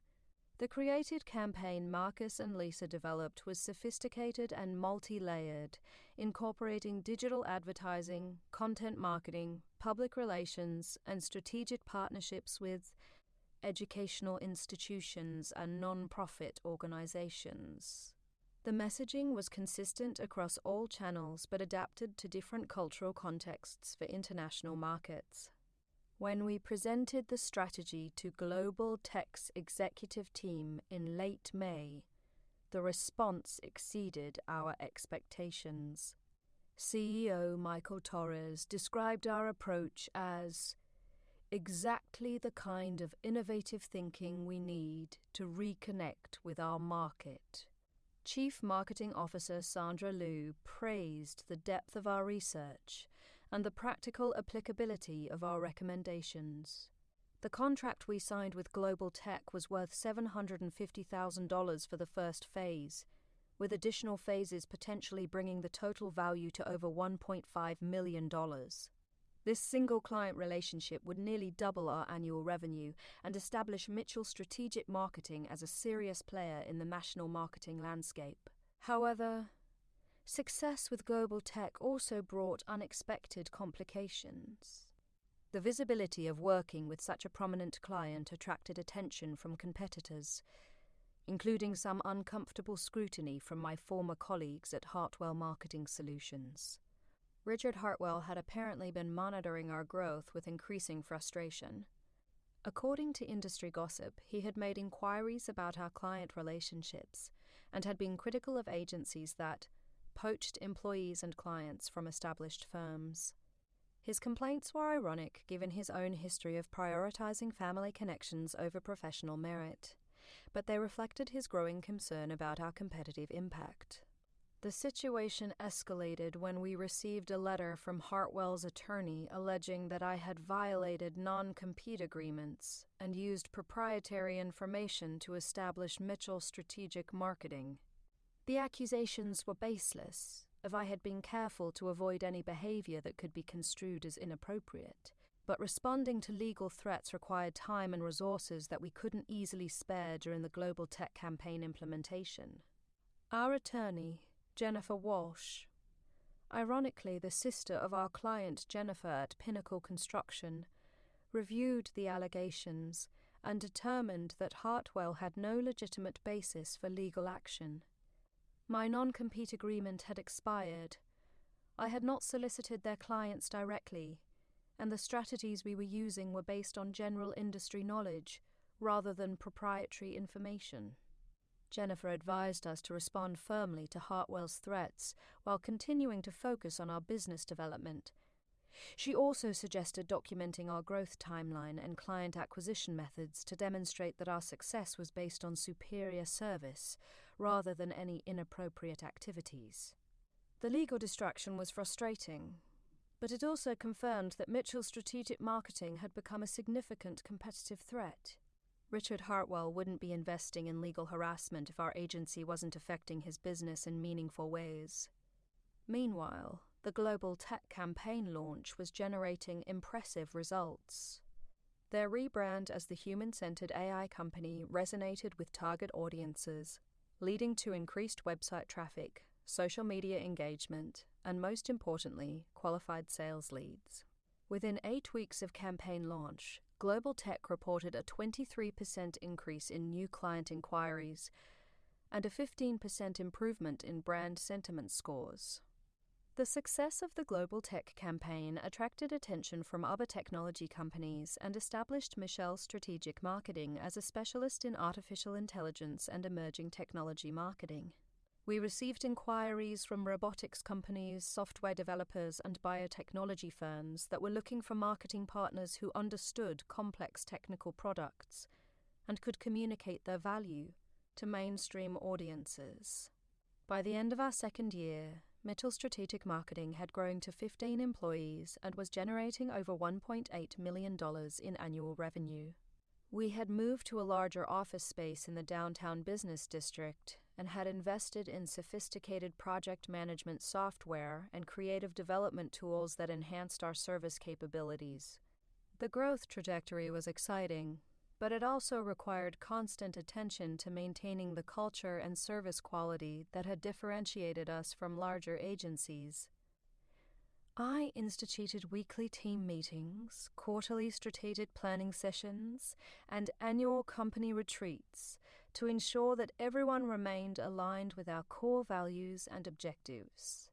The creative campaign Marcus and Lisa developed was sophisticated and multi-layered, incorporating digital advertising, content marketing, public relations, and strategic partnerships with educational institutions and non-profit organizations. The messaging was consistent across all channels but adapted to different cultural contexts for international markets. When we presented the strategy to Global Tech's executive team in late May, the response exceeded our expectations. CEO Michael Torres described our approach as exactly the kind of innovative thinking we need to reconnect with our market. Chief Marketing Officer Sandra Liu praised the depth of our research and the practical applicability of our recommendations. The contract we signed with Global Tech was worth $750,000 for the first phase, with additional phases potentially bringing the total value to over $1.5 million. This single client relationship would nearly double our annual revenue and establish Mitchell Strategic Marketing as a serious player in the national marketing landscape. However, success with Global Tech also brought unexpected complications. The visibility of working with such a prominent client attracted attention from competitors, including some uncomfortable scrutiny from my former colleagues at Hartwell Marketing Solutions. Richard Hartwell had apparently been monitoring our growth with increasing frustration. According to industry gossip, he had made inquiries about our client relationships and had been critical of agencies that poached employees and clients from established firms. His complaints were ironic given his own history of prioritizing family connections over professional merit, but they reflected his growing concern about our competitive impact. The situation escalated when we received a letter from Hartwell's attorney alleging that I had violated non-compete agreements and used proprietary information to establish Mitchell Strategic Marketing. The accusations were baseless, if I had been careful to avoid any behavior that could be construed as inappropriate, but responding to legal threats required time and resources that we couldn't easily spare during the Global Tech campaign implementation. Our attorney, Jennifer Walsh. Ironically, the sister of our client Jennifer at Pinnacle Construction, reviewed the allegations and determined that Hartwell had no legitimate basis for legal action. My non-compete agreement had expired. I had not solicited their clients directly, and the strategies we were using were based on general industry knowledge rather than proprietary information. Jennifer advised us to respond firmly to Hartwell's threats while continuing to focus on our business development. She also suggested documenting our growth timeline and client acquisition methods to demonstrate that our success was based on superior service rather than any inappropriate activities. The legal distraction was frustrating, but it also confirmed that Mitchell's strategic marketing had become a significant competitive threat. Richard Hartwell wouldn't be investing in legal harassment if our agency wasn't affecting his business in meaningful ways. Meanwhile, the global tech campaign launch was generating impressive results. Their rebrand as the human-centered AI company resonated with target audiences, leading to increased website traffic, social media engagement, and most importantly, qualified sales leads. Within 8 weeks of campaign launch, Global Tech reported a 23% increase in new client inquiries and a 15% improvement in brand sentiment scores. The success of the Global Tech campaign attracted attention from other technology companies and established Michelle Strategic Marketing as a specialist in artificial intelligence and emerging technology marketing. We received inquiries from robotics companies, software developers, and biotechnology firms that were looking for marketing partners who understood complex technical products and could communicate their value to mainstream audiences. By the end of our second year, Mitchell Strategic Marketing had grown to 15 employees and was generating over $1.8 million in annual revenue. We had moved to a larger office space in the downtown business district and had invested in sophisticated project management software and creative development tools that enhanced our service capabilities. The growth trajectory was exciting, but it also required constant attention to maintaining the culture and service quality that had differentiated us from larger agencies. I instituted weekly team meetings, quarterly strategic planning sessions, and annual company retreats to ensure that everyone remained aligned with our core values and objectives.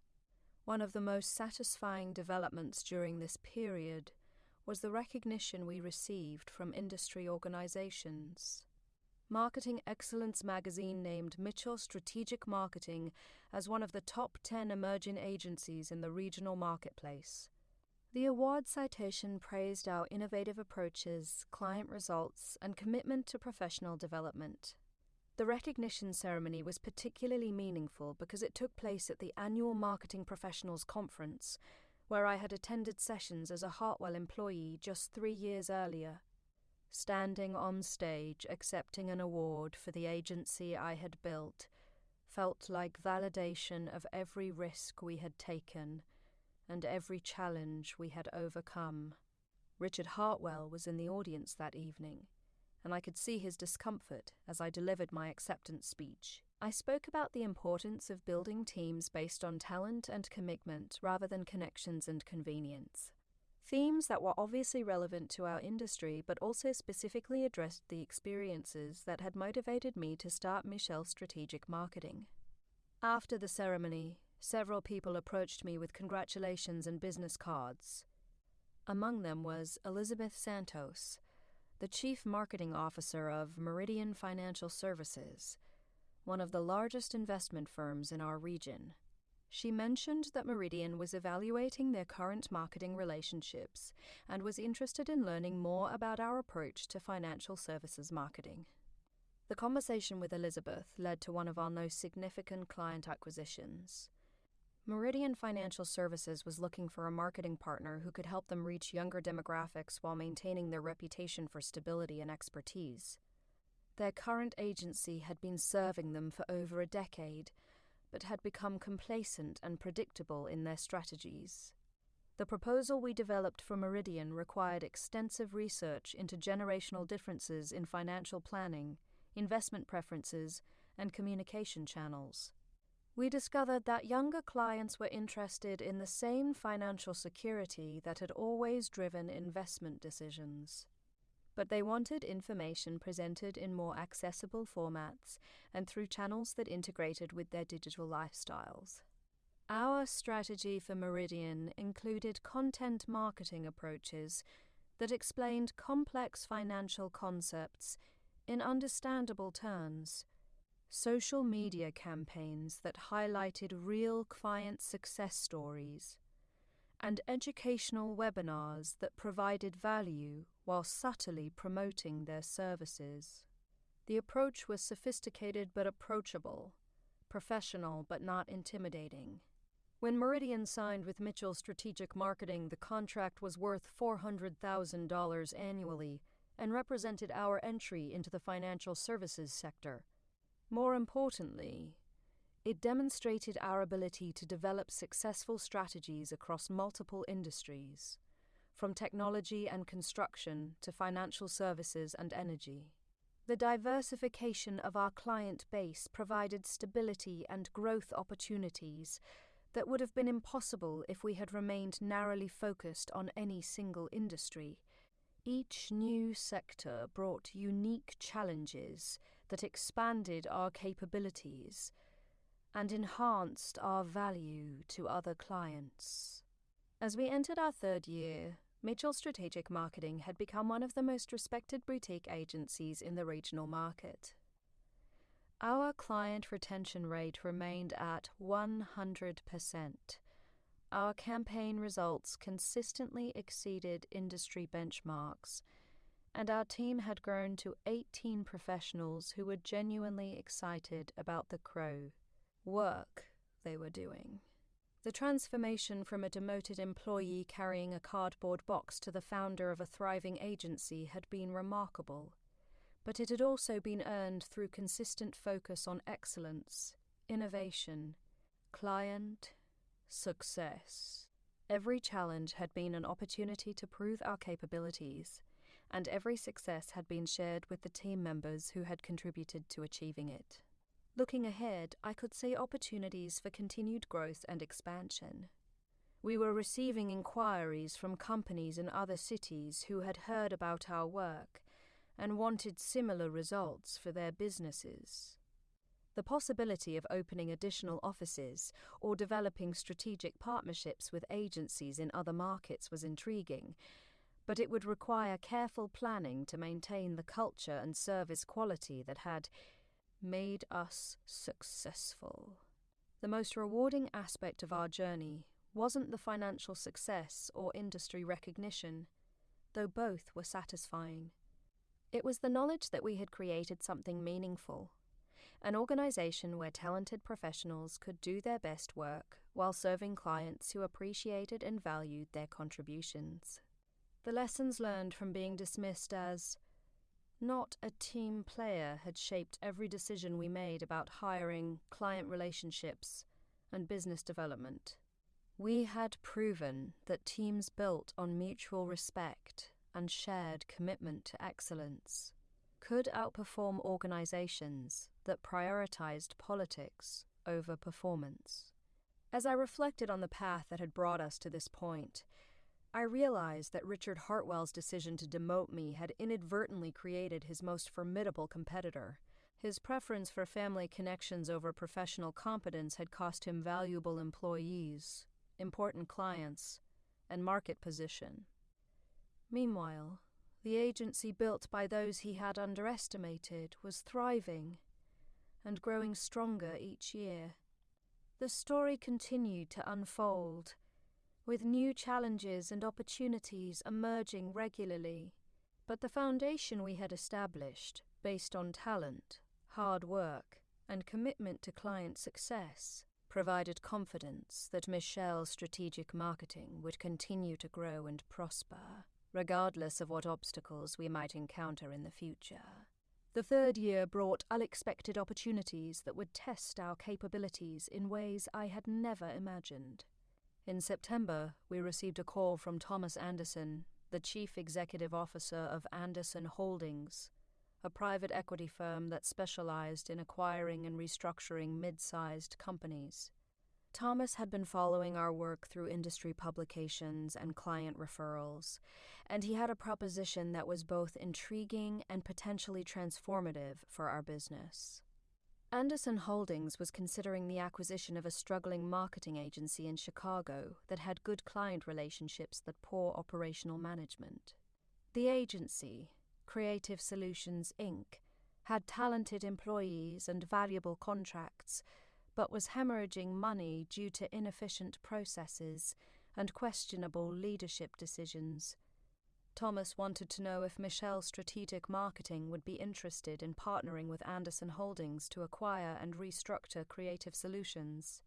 One of the most satisfying developments during this period was the recognition we received from industry organizations. Marketing Excellence magazine named Mitchell Strategic Marketing as one of the top 10 emerging agencies in the regional marketplace. The award citation praised our innovative approaches, client results, and commitment to professional development. The recognition ceremony was particularly meaningful because it took place at the annual Marketing Professionals Conference, where I had attended sessions as a Hartwell employee just 3 years earlier. Standing on stage accepting an award for the agency I had built felt like validation of every risk we had taken and every challenge we had overcome. Richard Hartwell was in the audience that evening, and I could see his discomfort as I delivered my acceptance speech. I spoke about the importance of building teams based on talent and commitment rather than connections and convenience. Themes that were obviously relevant to our industry but also specifically addressed the experiences that had motivated me to start Michelle Strategic Marketing. After the ceremony, several people approached me with congratulations and business cards. Among them was Elizabeth Santos, the Chief Marketing Officer of Meridian Financial Services, one of the largest investment firms in our region. She mentioned that Meridian was evaluating their current marketing relationships and was interested in learning more about our approach to financial services marketing. The conversation with Elizabeth led to one of our most significant client acquisitions. Meridian Financial Services was looking for a marketing partner who could help them reach younger demographics while maintaining their reputation for stability and expertise. Their current agency had been serving them for over a decade, but had become complacent and predictable in their strategies. The proposal we developed for Meridian required extensive research into generational differences in financial planning, investment preferences, and communication channels. We discovered that younger clients were interested in the same financial security that had always driven investment decisions. But they wanted information presented in more accessible formats and through channels that integrated with their digital lifestyles. Our strategy for Meridian included content marketing approaches that explained complex financial concepts in understandable terms, social media campaigns that highlighted real client success stories, and educational webinars that provided value while subtly promoting their services. The approach was sophisticated but approachable, professional but not intimidating. When Meridian signed with Mitchell Strategic Marketing, the contract was worth $400,000 annually and represented our entry into the financial services sector. More importantly, it demonstrated our ability to develop successful strategies across multiple industries, from technology and construction to financial services and energy. The diversification of our client base provided stability and growth opportunities that would have been impossible if we had remained narrowly focused on any single industry. Each new sector brought unique challenges that expanded our capabilities and enhanced our value to other clients. As we entered our third year, Mitchell Strategic Marketing had become one of the most respected boutique agencies in the regional market. Our client retention rate remained at 100%. Our campaign results consistently exceeded industry benchmarks, and our team had grown to 18 professionals who were genuinely excited about the work they were doing. The transformation from a demoted employee carrying a cardboard box to the founder of a thriving agency had been remarkable, but it had also been earned through consistent focus on excellence, innovation, client success. Every challenge had been an opportunity to prove our capabilities, and every success had been shared with the team members who had contributed to achieving it. Looking ahead, I could see opportunities for continued growth and expansion. We were receiving inquiries from companies in other cities who had heard about our work and wanted similar results for their businesses. The possibility of opening additional offices or developing strategic partnerships with agencies in other markets was intriguing, but it would require careful planning to maintain the culture and service quality that had made us successful. The most rewarding aspect of our journey wasn't the financial success or industry recognition, though both were satisfying. It was the knowledge that we had created something meaningful, an organization where talented professionals could do their best work while serving clients who appreciated and valued their contributions. The lessons learned from being dismissed as not a team player had shaped every decision we made about hiring, client relationships, and business development. We had proven that teams built on mutual respect and shared commitment to excellence could outperform organizations that prioritized politics over performance. As I reflected on the path that had brought us to this point, I realized that Richard Hartwell's decision to demote me had inadvertently created his most formidable competitor. His preference for family connections over professional competence had cost him valuable employees, important clients, and market position. Meanwhile, the agency built by those he had underestimated was thriving and growing stronger each year. The story continued to unfold, with new challenges and opportunities emerging regularly. But the foundation we had established, based on talent, hard work, and commitment to client success, provided confidence that Michelle's strategic marketing would continue to grow and prosper, regardless of what obstacles we might encounter in the future. The third year brought unexpected opportunities that would test our capabilities in ways I had never imagined. In September, we received a call from Thomas Anderson, the Chief Executive Officer of Anderson Holdings, a private equity firm that specialized in acquiring and restructuring mid-sized companies. Thomas had been following our work through industry publications and client referrals, and he had a proposition that was both intriguing and potentially transformative for our business. Anderson Holdings was considering the acquisition of a struggling marketing agency in Chicago that had good client relationships but poor operational management. The agency, Creative Solutions, Inc., had talented employees and valuable contracts, but was hemorrhaging money due to inefficient processes and questionable leadership decisions. Thomas wanted to know if Michelle Strategic Marketing would be interested in partnering with Anderson Holdings to acquire and restructure Creative Solutions,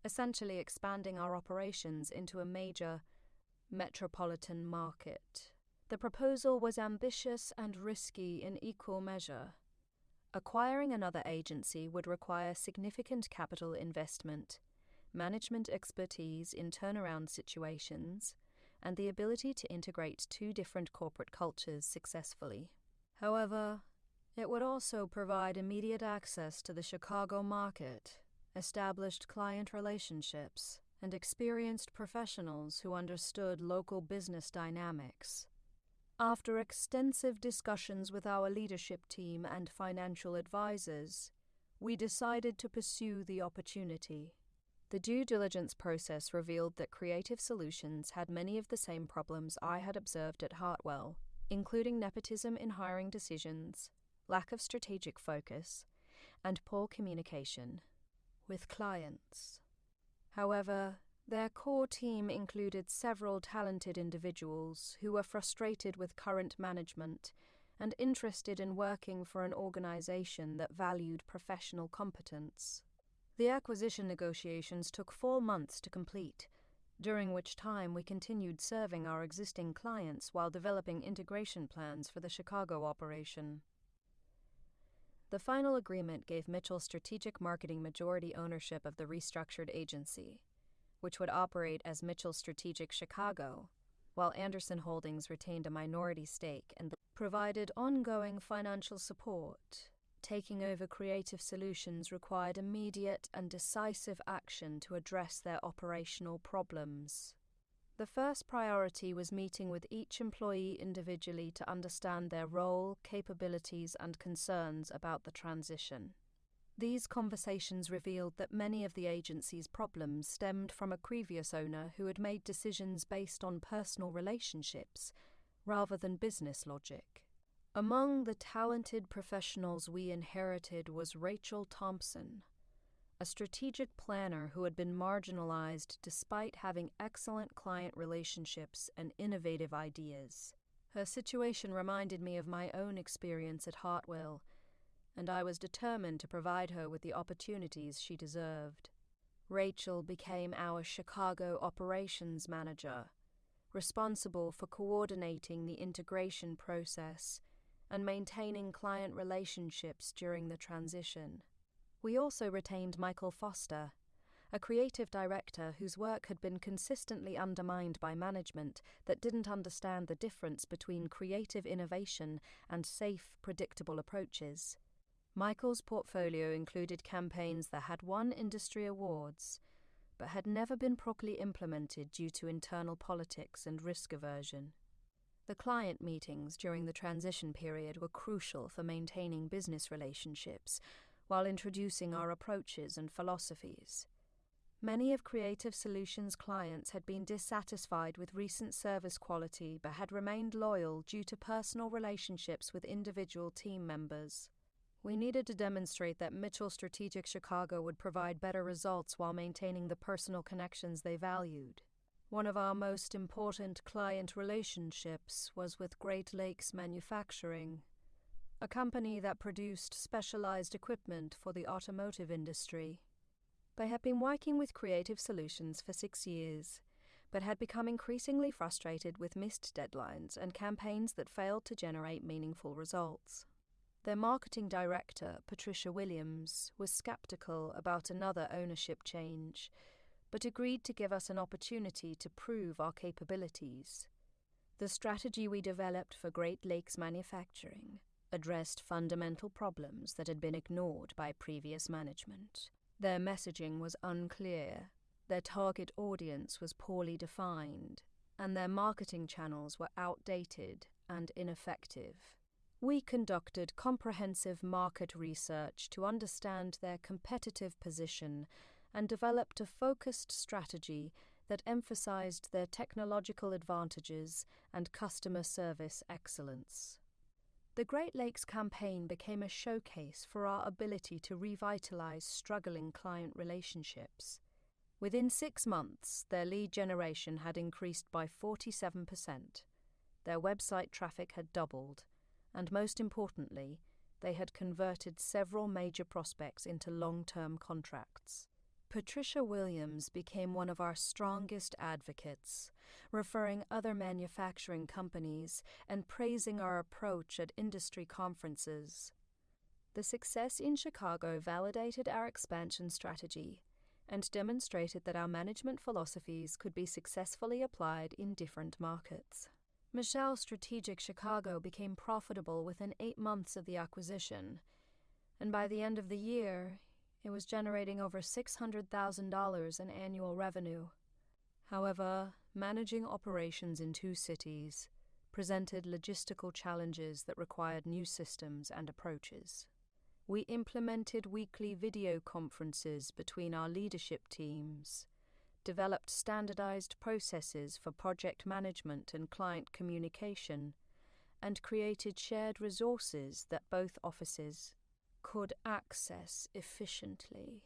essentially expanding our operations into a major metropolitan market. The proposal was ambitious and risky in equal measure. Acquiring another agency would require significant capital investment, management expertise in turnaround situations, and the ability to integrate two different corporate cultures successfully. However, it would also provide immediate access to the Chicago market, established client relationships, and experienced professionals who understood local business dynamics. After extensive discussions with our leadership team and financial advisors, we decided to pursue the opportunity. The due diligence process revealed that Creative Solutions had many of the same problems I had observed at Hartwell, including nepotism in hiring decisions, lack of strategic focus, and poor communication with clients. However, their core team included several talented individuals who were frustrated with current management and interested in working for an organization that valued professional competence. The acquisition negotiations took 4 months to complete, during which time we continued serving our existing clients while developing integration plans for the Chicago operation. The final agreement gave Mitchell Strategic Marketing majority ownership of the restructured agency, which would operate as Mitchell Strategic Chicago, while Anderson Holdings retained a minority stake and provided ongoing financial support. Taking over Creative Solutions required immediate and decisive action to address their operational problems. The first priority was meeting with each employee individually to understand their role, capabilities, and concerns about the transition. These conversations revealed that many of the agency's problems stemmed from a previous owner who had made decisions based on personal relationships rather than business logic. Among the talented professionals we inherited was Rachel Thompson, a strategic planner who had been marginalized despite having excellent client relationships and innovative ideas. Her situation reminded me of my own experience at Hartwell, and I was determined to provide her with the opportunities she deserved. Rachel became our Chicago operations manager, responsible for coordinating the integration process and maintaining client relationships during the transition. We also retained Michael Foster, a creative director whose work had been consistently undermined by management that didn't understand the difference between creative innovation and safe, predictable approaches. Michael's portfolio included campaigns that had won industry awards, but had never been properly implemented due to internal politics and risk aversion. The client meetings during the transition period were crucial for maintaining business relationships while introducing our approaches and philosophies. Many of Creative Solutions' clients had been dissatisfied with recent service quality but had remained loyal due to personal relationships with individual team members. We needed to demonstrate that Mitchell Strategic Chicago would provide better results while maintaining the personal connections they valued. One of our most important client relationships was with Great Lakes Manufacturing, a company that produced specialized equipment for the automotive industry. They had been working with Creative Solutions for 6 years, but had become increasingly frustrated with missed deadlines and campaigns that failed to generate meaningful results. Their marketing director, Patricia Williams, was skeptical about another ownership change, but agreed to give us an opportunity to prove our capabilities. The strategy we developed for Great Lakes Manufacturing addressed fundamental problems that had been ignored by previous management. Their messaging was unclear, their target audience was poorly defined, and their marketing channels were outdated and ineffective. We conducted comprehensive market research to understand their competitive position and developed a focused strategy that emphasized their technological advantages and customer service excellence. The Great Lakes campaign became a showcase for our ability to revitalize struggling client relationships. Within 6 months, their lead generation had increased by 47%, their website traffic had doubled, and most importantly, they had converted several major prospects into long-term contracts. Patricia Williams became one of our strongest advocates, referring other manufacturing companies and praising our approach at industry conferences. The success in Chicago validated our expansion strategy and demonstrated that our management philosophies could be successfully applied in different markets. Michelle's strategic Chicago became profitable within 8 months of the acquisition, and by the end of the year, it was generating over $600,000 in annual revenue. However, managing operations in 2 cities presented logistical challenges that required new systems and approaches. We implemented weekly video conferences between our leadership teams, developed standardized processes for project management and client communication, and created shared resources that both offices could access efficiently.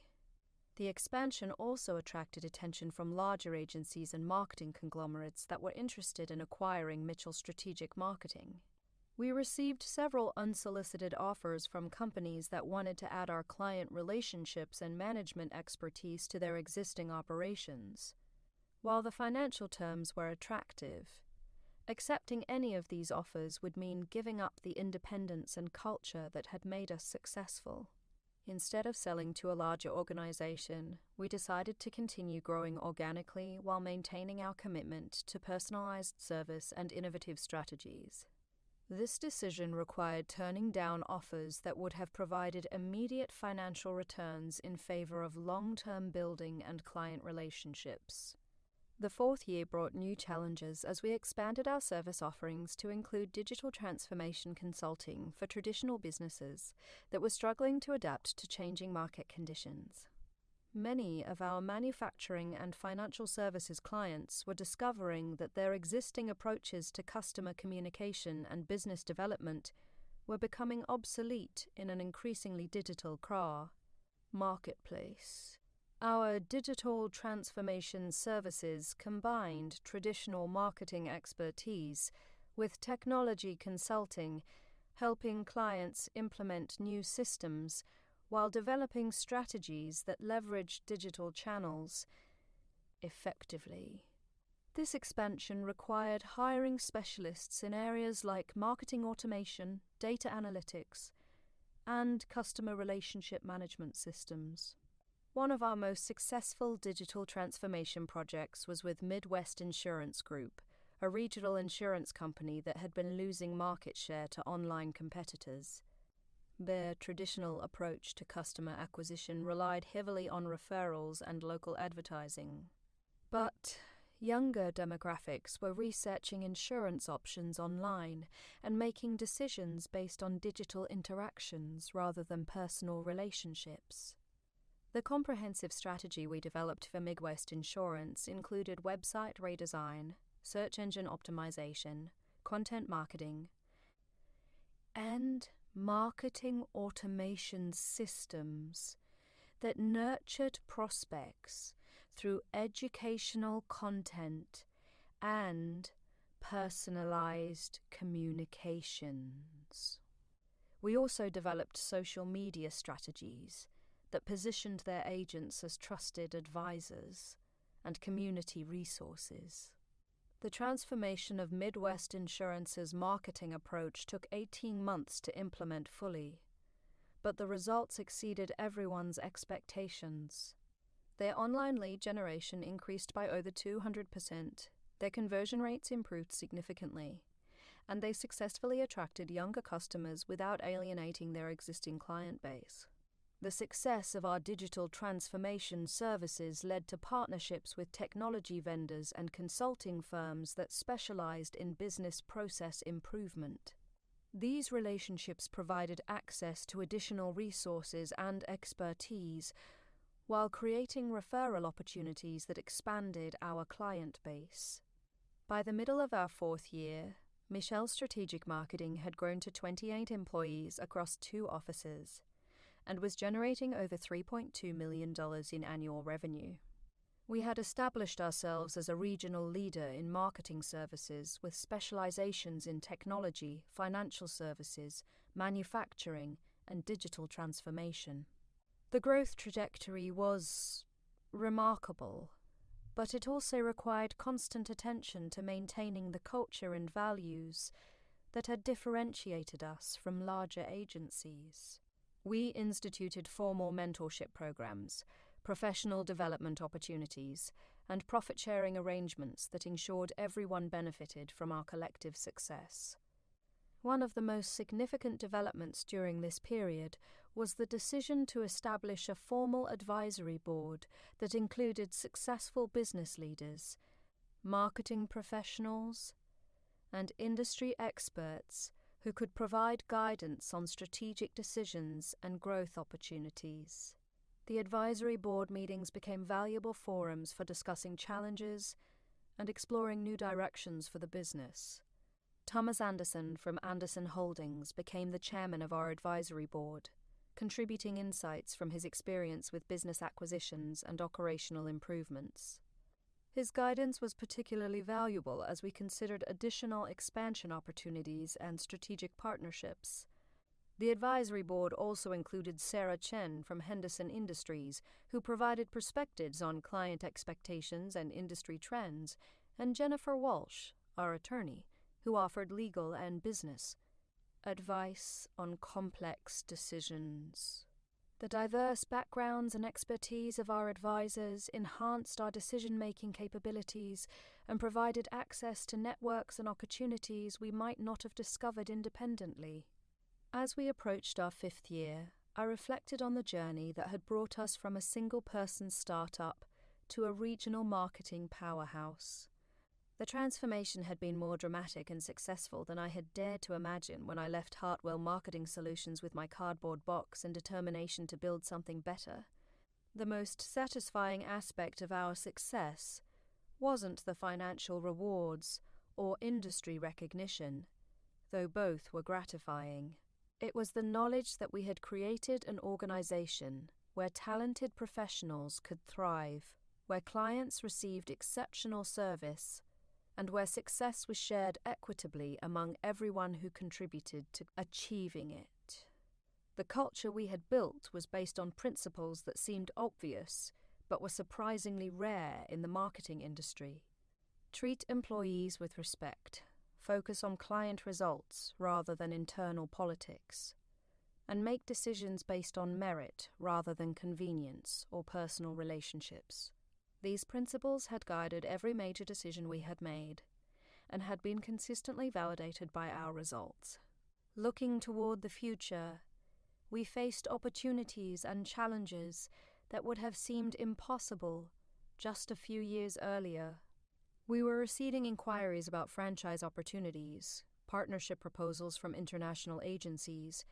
The expansion also attracted attention from larger agencies and marketing conglomerates that were interested in acquiring Mitchell's strategic marketing. We received several unsolicited offers from companies that wanted to add our client relationships and management expertise to their existing operations. While the financial terms were attractive, accepting any of these offers would mean giving up the independence and culture that had made us successful. Instead of selling to a larger organization, we decided to continue growing organically while maintaining our commitment to personalized service and innovative strategies. This decision required turning down offers that would have provided immediate financial returns in favor of long-term building and client relationships. The 4th year brought new challenges as we expanded our service offerings to include digital transformation consulting for traditional businesses that were struggling to adapt to changing market conditions. Many of our manufacturing and financial services clients were discovering that their existing approaches to customer communication and business development were becoming obsolete in an increasingly digital marketplace. Our digital transformation services combined traditional marketing expertise with technology consulting, helping clients implement new systems while developing strategies that leverage digital channels effectively. This expansion required hiring specialists in areas like marketing automation, data analytics, and customer relationship management systems. One of our most successful digital transformation projects was with Midwest Insurance Group, a regional insurance company that had been losing market share to online competitors. Their traditional approach to customer acquisition relied heavily on referrals and local advertising. But younger demographics were researching insurance options online and making decisions based on digital interactions rather than personal relationships. The comprehensive strategy we developed for Midwest Insurance included website redesign, search engine optimization, content marketing, and marketing automation systems that nurtured prospects through educational content and personalized communications. We also developed social media strategies that positioned their agents as trusted advisors and community resources. The transformation of Midwest Insurance's marketing approach took 18 months to implement fully, but the results exceeded everyone's expectations. Their online lead generation increased by over 200%, their conversion rates improved significantly, and they successfully attracted younger customers without alienating their existing client base. The success of our digital transformation services led to partnerships with technology vendors and consulting firms that specialized in business process improvement. These relationships provided access to additional resources and expertise, while creating referral opportunities that expanded our client base. By the middle of our 4th year, Michelle's strategic marketing had grown to 28 employees across 2 offices, and was generating over $3.2 million in annual revenue. We had established ourselves as a regional leader in marketing services with specializations in technology, financial services, manufacturing, and digital transformation. The growth trajectory was remarkable, but it also required constant attention to maintaining the culture and values that had differentiated us from larger agencies. We instituted formal mentorship programs, professional development opportunities, and profit-sharing arrangements that ensured everyone benefited from our collective success. One of the most significant developments during this period was the decision to establish a formal advisory board that included successful business leaders, marketing professionals, and industry experts who could provide guidance on strategic decisions and growth opportunities. The advisory board meetings became valuable forums for discussing challenges and exploring new directions for the business. Thomas Anderson from Anderson Holdings became the chairman of our advisory board, contributing insights from his experience with business acquisitions and operational improvements. His guidance was particularly valuable as we considered additional expansion opportunities and strategic partnerships. The advisory board also included Sarah Chen from Henderson Industries, who provided perspectives on client expectations and industry trends, and Jennifer Walsh, our attorney, who offered legal and business advice on complex decisions. The diverse backgrounds and expertise of our advisors enhanced our decision-making capabilities and provided access to networks and opportunities we might not have discovered independently. As we approached our 5th year, I reflected on the journey that had brought us from a single-person startup to a regional marketing powerhouse. The transformation had been more dramatic and successful than I had dared to imagine when I left Hartwell Marketing Solutions with my cardboard box and determination to build something better. The most satisfying aspect of our success wasn't the financial rewards or industry recognition, though both were gratifying. It was the knowledge that we had created an organization where talented professionals could thrive, where clients received exceptional service, and where success was shared equitably among everyone who contributed to achieving it. The culture we had built was based on principles that seemed obvious, but were surprisingly rare in the marketing industry. Treat employees with respect, focus on client results rather than internal politics, and make decisions based on merit rather than convenience or personal relationships. These principles had guided every major decision we had made, and had been consistently validated by our results. Looking toward the future, we faced opportunities and challenges that would have seemed impossible just a few years earlier. We were receiving inquiries about franchise opportunities, partnership proposals from international agencies,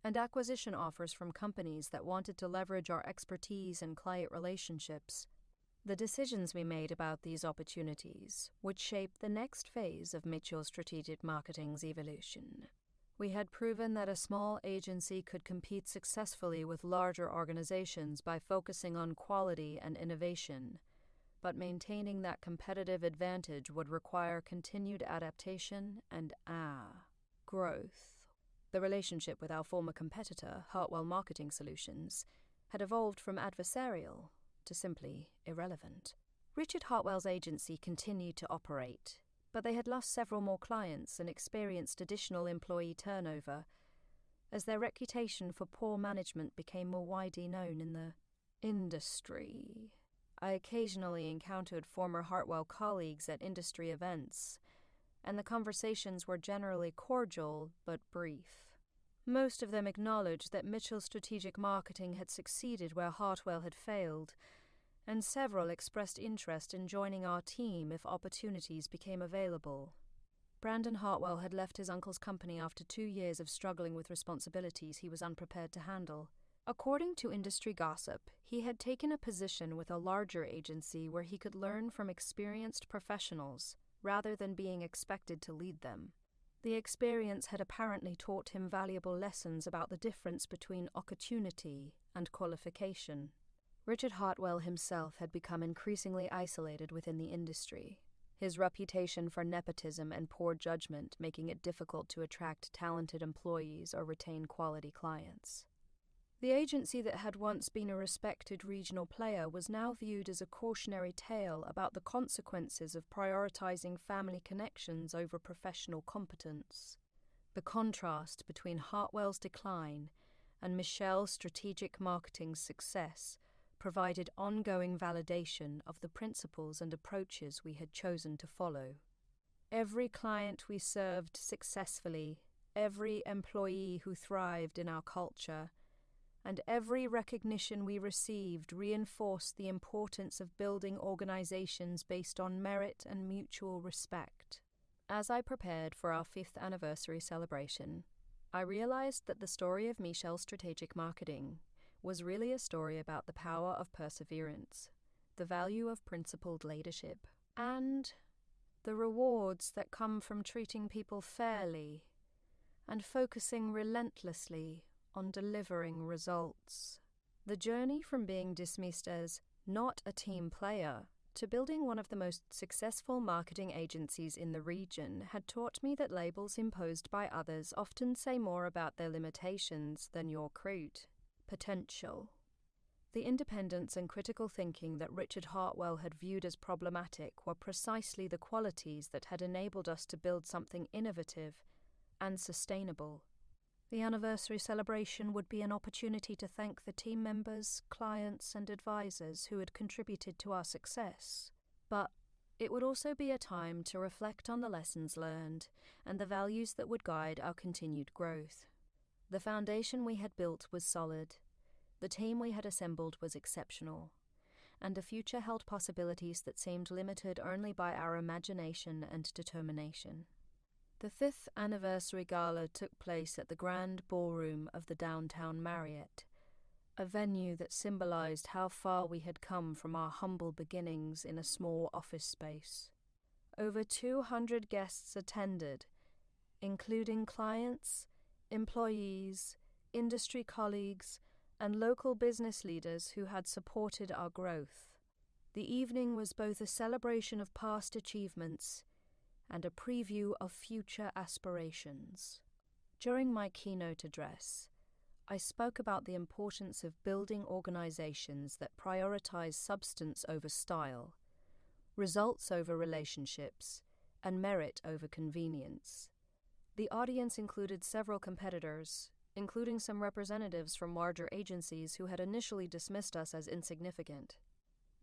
and acquisition offers from companies that wanted to leverage our expertise and client relationships. The decisions we made about these opportunities would shape the next phase of Mitchell's strategic marketing's evolution. We had proven that a small agency could compete successfully with larger organizations by focusing on quality and innovation, but maintaining that competitive advantage would require continued adaptation and growth. The relationship with our former competitor, Hartwell Marketing Solutions, had evolved from adversarial to simply irrelevant. Richard Hartwell's agency continued to operate, but they had lost several more clients and experienced additional employee turnover, as their reputation for poor management became more widely known in the industry. I occasionally encountered former Hartwell colleagues at industry events, and the conversations were generally cordial but brief. Most of them acknowledged that Mitchell's strategic marketing had succeeded where Hartwell had failed, and several expressed interest in joining our team if opportunities became available. Brandon Hartwell had left his uncle's company after 2 years of struggling with responsibilities he was unprepared to handle. According to industry gossip, he had taken a position with a larger agency where he could learn from experienced professionals rather than being expected to lead them. The experience had apparently taught him valuable lessons about the difference between opportunity and qualification. Richard Hartwell himself had become increasingly isolated within the industry, his reputation for nepotism and poor judgment making it difficult to attract talented employees or retain quality clients. The agency that had once been a respected regional player was now viewed as a cautionary tale about the consequences of prioritizing family connections over professional competence. The contrast between Hartwell's decline and Michelle's strategic marketing's success provided ongoing validation of the principles and approaches we had chosen to follow. Every client we served successfully, every employee who thrived in our culture, and every recognition we received reinforced the importance of building organizations based on merit and mutual respect. As I prepared for our 5th anniversary celebration, I realized that the story of Michelle's strategic marketing was really a story about the power of perseverance, the value of principled leadership, and the rewards that come from treating people fairly and focusing relentlessly on delivering results. The journey from being dismissed as not a team player to building one of the most successful marketing agencies in the region had taught me that labels imposed by others often say more about their limitations than your crude potential. The independence and critical thinking that Richard Hartwell had viewed as problematic were precisely the qualities that had enabled us to build something innovative and sustainable. The anniversary celebration would be an opportunity to thank the team members, clients, and advisors who had contributed to our success. But it would also be a time to reflect on the lessons learned and the values that would guide our continued growth. The foundation we had built was solid, the team we had assembled was exceptional, and the future held possibilities that seemed limited only by our imagination and determination. The 5th anniversary gala took place at the Grand Ballroom of the downtown Marriott, a venue that symbolized how far we had come from our humble beginnings in a small office space. Over 200 guests attended, including clients, employees, industry colleagues, and local business leaders who had supported our growth. The evening was both a celebration of past achievements and a preview of future aspirations. During my keynote address, I spoke about the importance of building organizations that prioritize substance over style, results over relationships, and merit over convenience. The audience included several competitors, including some representatives from larger agencies who had initially dismissed us as insignificant.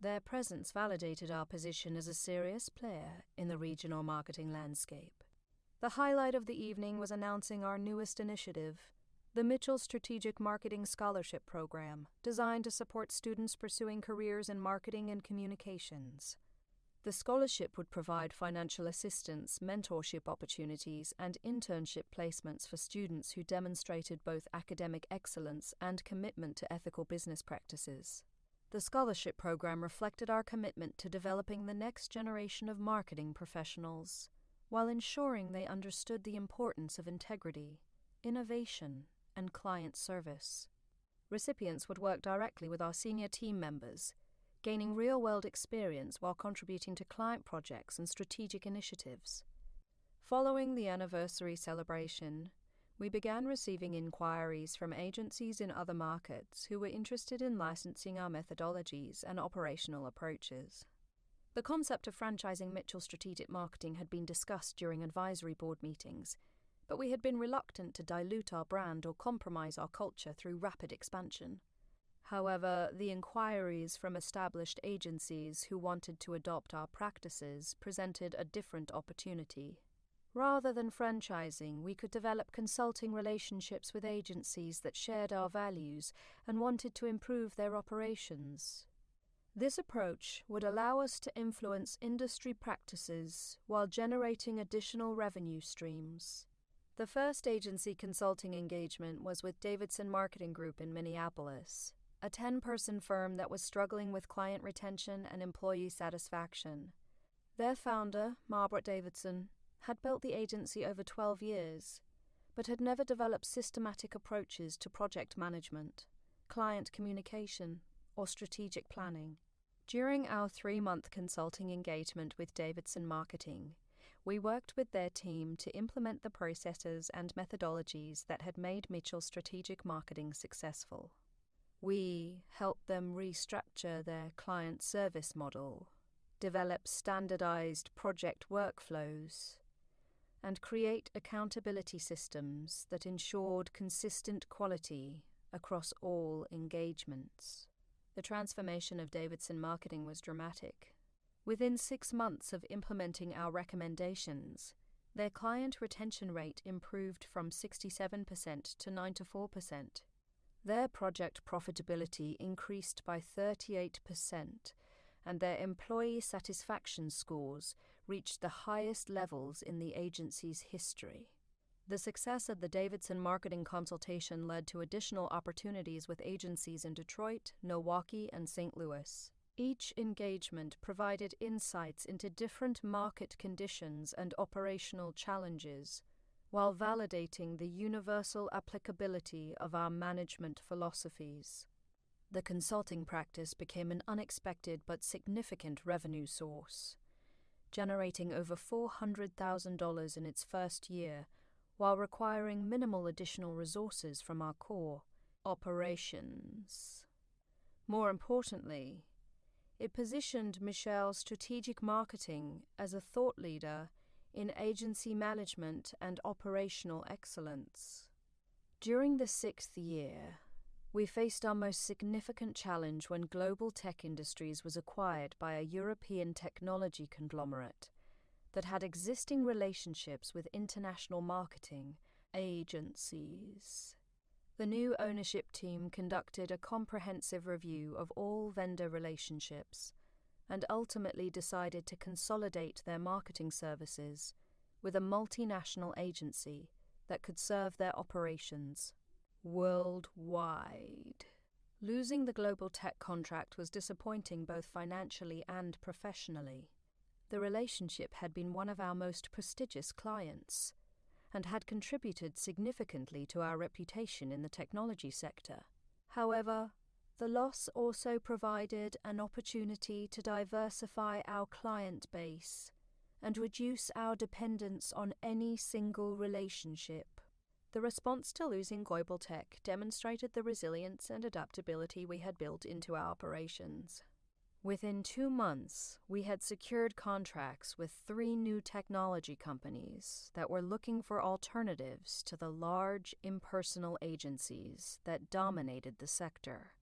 Their presence validated our position as a serious player in the regional marketing landscape. The highlight of the evening was announcing our newest initiative, the Mitchell Strategic Marketing Scholarship Program, designed to support students pursuing careers in marketing and communications. The scholarship would provide financial assistance, mentorship opportunities, and internship placements for students who demonstrated both academic excellence and commitment to ethical business practices. The scholarship program reflected our commitment to developing the next generation of marketing professionals, while ensuring they understood the importance of integrity, innovation, and client service. Recipients would work directly with our senior team members, gaining real-world experience while contributing to client projects and strategic initiatives. Following the anniversary celebration, we began receiving inquiries from agencies in other markets who were interested in licensing our methodologies and operational approaches. The concept of franchising Mitchell Strategic Marketing had been discussed during advisory board meetings, but we had been reluctant to dilute our brand or compromise our culture through rapid expansion. However, the inquiries from established agencies who wanted to adopt our practices presented a different opportunity. Rather than franchising, we could develop consulting relationships with agencies that shared our values and wanted to improve their operations. This approach would allow us to influence industry practices while generating additional revenue streams. The first agency consulting engagement was with Davidson Marketing Group in Minneapolis, a 10-person firm that was struggling with client retention and employee satisfaction. Their founder, Margaret Davidson, had built the agency over 12 years, but had never developed systematic approaches to project management, client communication, or strategic planning. During our 3-month consulting engagement with Davidson Marketing, we worked with their team to implement the processes and methodologies that had made Mitchell's strategic marketing successful. We helped them restructure their client service model, develop standardized project workflows, and create accountability systems that ensured consistent quality across all engagements. The transformation of Davidson Marketing was dramatic. Within 6 months of implementing our recommendations, their client retention rate improved from 67% to 94%. Their project profitability increased by 38%, and their employee satisfaction scores reached the highest levels in the agency's history. The success of the Davidson Marketing consultation led to additional opportunities with agencies in Detroit, Milwaukee, and St. Louis. Each engagement provided insights into different market conditions and operational challenges, while validating the universal applicability of our management philosophies. The consulting practice became an unexpected but significant revenue source, generating over $400,000 in its first year, while requiring minimal additional resources from our core operations. More importantly, it positioned Michelle's strategic marketing as a thought leader in agency management and operational excellence. During the 6th year, we faced our most significant challenge when Global Tech Industries was acquired by a European technology conglomerate that had existing relationships with international marketing agencies. The new ownership team conducted a comprehensive review of all vendor relationships and ultimately decided to consolidate their marketing services with a multinational agency that could serve their operations worldwide. Losing the Global Tech contract was disappointing both financially and professionally. The relationship had been one of our most prestigious clients and had contributed significantly to our reputation in the technology sector. However, the loss also provided an opportunity to diversify our client base and reduce our dependence on any single relationship. The response to losing Global Tech demonstrated the resilience and adaptability we had built into our operations. Within 2 months, we had secured contracts with 3 new technology companies that were looking for alternatives to the large, impersonal agencies that dominated the sector.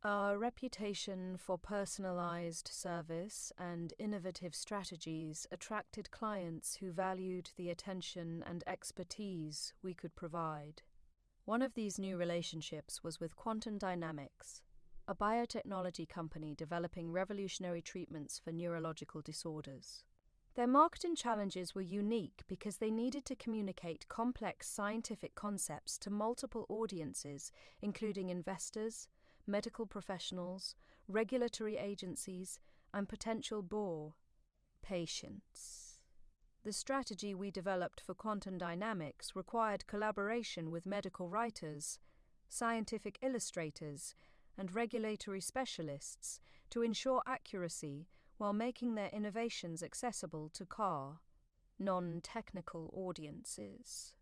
Our reputation for personalized service and innovative strategies attracted clients who valued the attention and expertise we could provide. One of these new relationships was with Quantum Dynamics, a biotechnology company developing revolutionary treatments for neurological disorders. Their marketing challenges were unique because they needed to communicate complex scientific concepts to multiple audiences, including investors, medical professionals, regulatory agencies, and potential patients. The strategy we developed for Quantum Dynamics required collaboration with medical writers, scientific illustrators, and regulatory specialists to ensure accuracy while making their innovations accessible to non-technical audiences.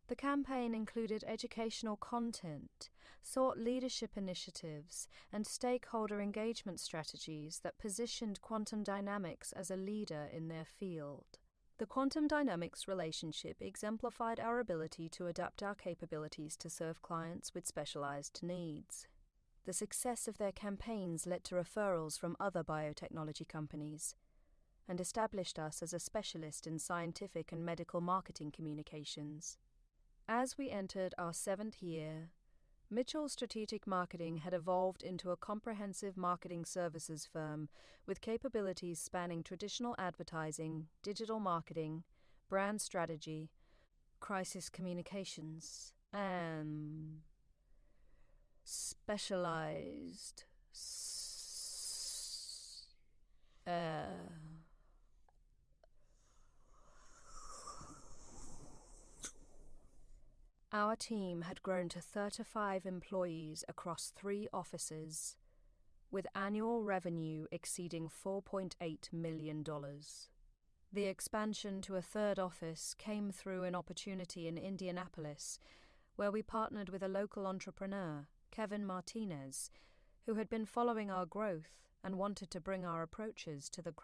The campaign included educational content, thought leadership initiatives, and stakeholder engagement strategies that positioned Quantum Dynamics as a leader in their field. The Quantum Dynamics relationship exemplified our ability to adapt our capabilities to serve clients with specialized needs. The success of their campaigns led to referrals from other biotechnology companies, and established us as a specialist in scientific and medical marketing communications. As we entered our 7th year, Mitchell's Strategic Marketing had evolved into a comprehensive marketing services firm with capabilities spanning traditional advertising, digital marketing, brand strategy, crisis communications, and specialized Our team had grown to 35 employees across 3 offices, with annual revenue exceeding $4.8 million. The expansion to a 3rd office came through an opportunity in Indianapolis, where we partnered with a local entrepreneur, Kevin Martinez, who had been following our growth and wanted to bring our approaches to the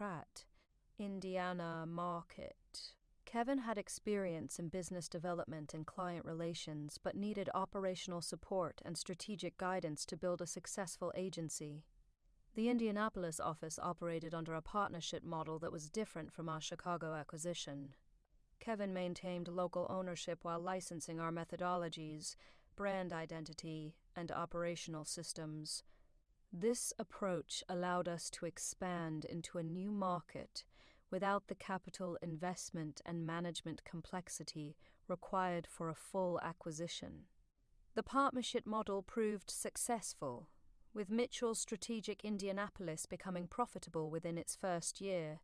Indiana market. Kevin had experience in business development and client relations, but needed operational support and strategic guidance to build a successful agency. The Indianapolis office operated under a partnership model that was different from our Chicago acquisition. Kevin maintained local ownership while licensing our methodologies, brand identity, and operational systems. This approach allowed us to expand into a new market without the capital investment and management complexity required for a full acquisition. The partnership model proved successful, with Mitchell's Strategic Indianapolis becoming profitable within its first year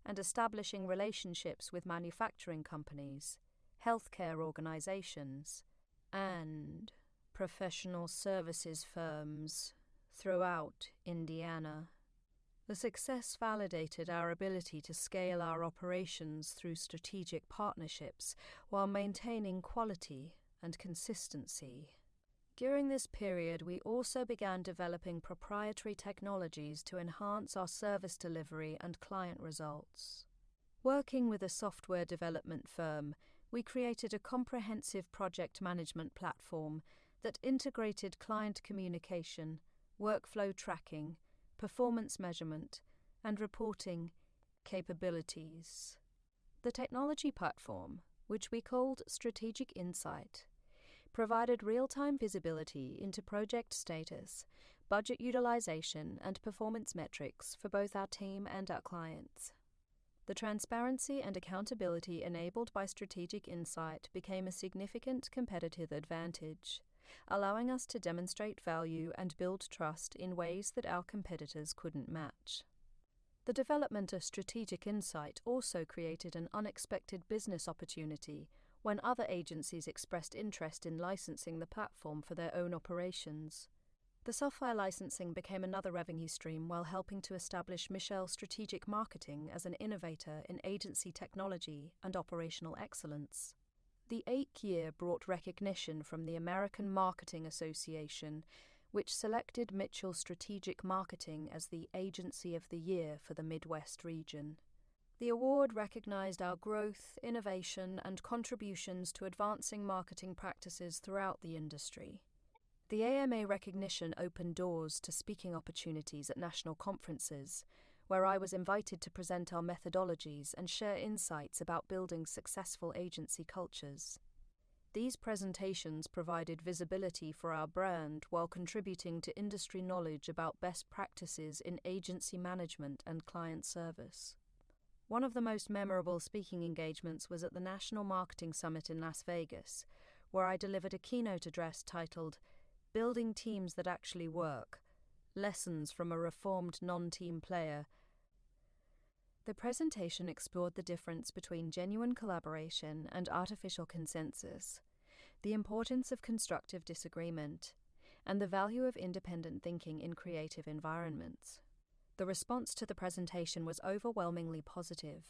and establishing relationships with manufacturing companies, healthcare organizations, and professional services firms throughout Indiana. The success validated our ability to scale our operations through strategic partnerships while maintaining quality and consistency. During this period, we also began developing proprietary technologies to enhance our service delivery and client results. Working with a software development firm, we created a comprehensive project management platform that integrated client communication, workflow tracking, performance measurement, and reporting capabilities. The technology platform, which we called Strategic Insight, provided real-time visibility into project status, budget utilization, and performance metrics for both our team and our clients. The transparency and accountability enabled by Strategic Insight became a significant competitive advantage, allowing us to demonstrate value and build trust in ways that our competitors couldn't match. The development of Strategic Insight also created an unexpected business opportunity when other agencies expressed interest in licensing the platform for their own operations. The software licensing became another revenue stream while helping to establish Mitchell's Strategic Marketing as an innovator in agency technology and operational excellence. The 8th year brought recognition from the American Marketing Association, which selected Mitchell Strategic Marketing as the Agency of the Year for the Midwest region. The award recognized our growth, innovation, and contributions to advancing marketing practices throughout the industry. The AMA recognition opened doors to speaking opportunities at national conferences, where I was invited to present our methodologies and share insights about building successful agency cultures. These presentations provided visibility for our brand while contributing to industry knowledge about best practices in agency management and client service. One of the most memorable speaking engagements was at the National Marketing Summit in Las Vegas, where I delivered a keynote address titled "Building Teams That Actually Work: Lessons from a Reformed Non-Team Player." The presentation explored the difference between genuine collaboration and artificial consensus, the importance of constructive disagreement, and the value of independent thinking in creative environments. The response to the presentation was overwhelmingly positive,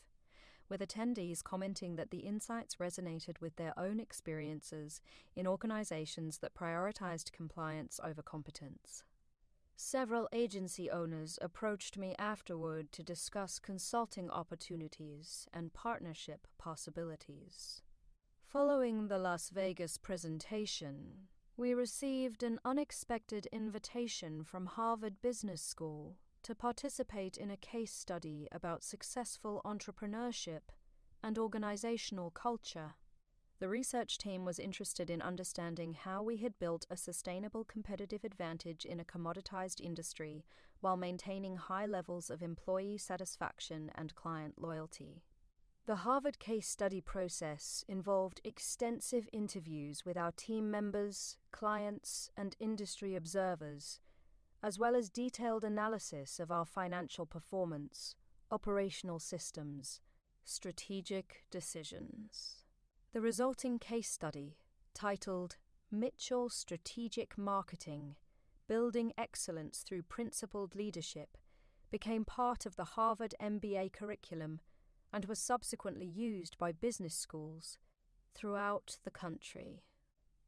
with attendees commenting that the insights resonated with their own experiences in organizations that prioritized compliance over competence. Several agency owners approached me afterward to discuss consulting opportunities and partnership possibilities. Following the Las Vegas presentation, we received an unexpected invitation from Harvard Business School to participate in a case study about successful entrepreneurship and organizational culture. The research team was interested in understanding how we had built a sustainable competitive advantage in a commoditized industry while maintaining high levels of employee satisfaction and client loyalty. The Harvard case study process involved extensive interviews with our team members, clients, and industry observers, as well as detailed analysis of our financial performance, operational systems, strategic decisions. The resulting case study, titled Mitchell Strategic Marketing: Building Excellence Through Principled Leadership, became part of the Harvard MBA curriculum and was subsequently used by business schools throughout the country.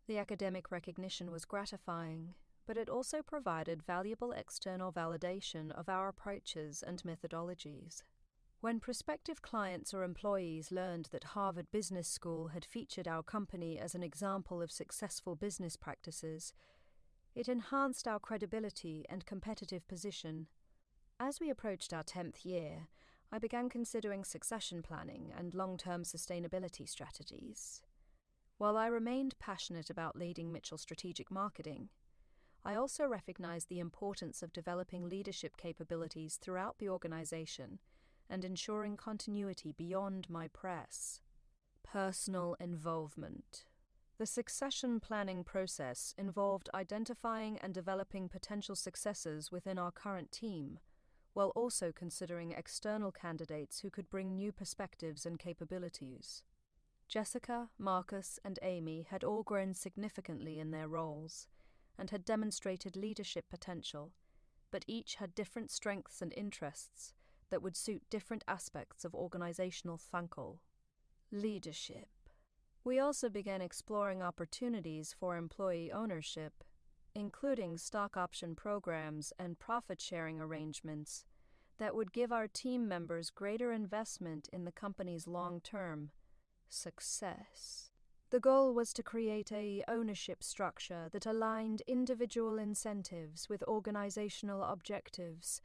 The academic recognition was gratifying, but it also provided valuable external validation of our approaches and methodologies. When prospective clients or employees learned that Harvard Business School had featured our company as an example of successful business practices, it enhanced our credibility and competitive position. As we approached our 10th year, I began considering succession planning and long-term sustainability strategies. While I remained passionate about leading Mitchell Strategic Marketing, I also recognized the importance of developing leadership capabilities throughout the organization and ensuring continuity beyond my personal involvement. The succession planning process involved identifying and developing potential successors within our current team, while also considering external candidates who could bring new perspectives and capabilities. Jessica, Marcus, and Amy had all grown significantly in their roles and had demonstrated leadership potential, but each had different strengths and interests that would suit different aspects of organizational leadership. We also began exploring opportunities for employee ownership, including stock option programs and profit-sharing arrangements that would give our team members greater investment in the company's long-term success. The goal was to create an ownership structure that aligned individual incentives with organizational objectives,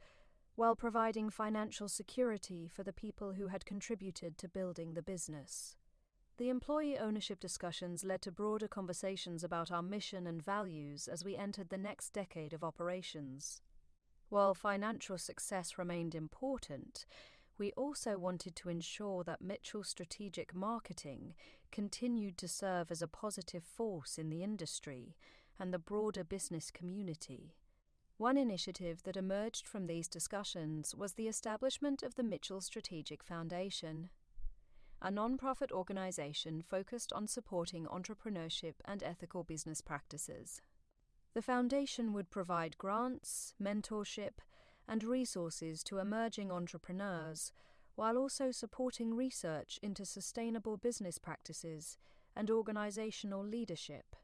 while providing financial security for the people who had contributed to building the business. The employee ownership discussions led to broader conversations about our mission and values as we entered the next decade of operations. While financial success remained important, we also wanted to ensure that Mitchell Strategic Marketing continued to serve as a positive force in the industry and the broader business community. One initiative that emerged from these discussions was the establishment of the Mitchell Strategic Foundation, a non-profit organization focused on supporting entrepreneurship and ethical business practices. The foundation would provide grants, mentorship, and resources to emerging entrepreneurs, while also supporting research into sustainable business practices and organizational leadership.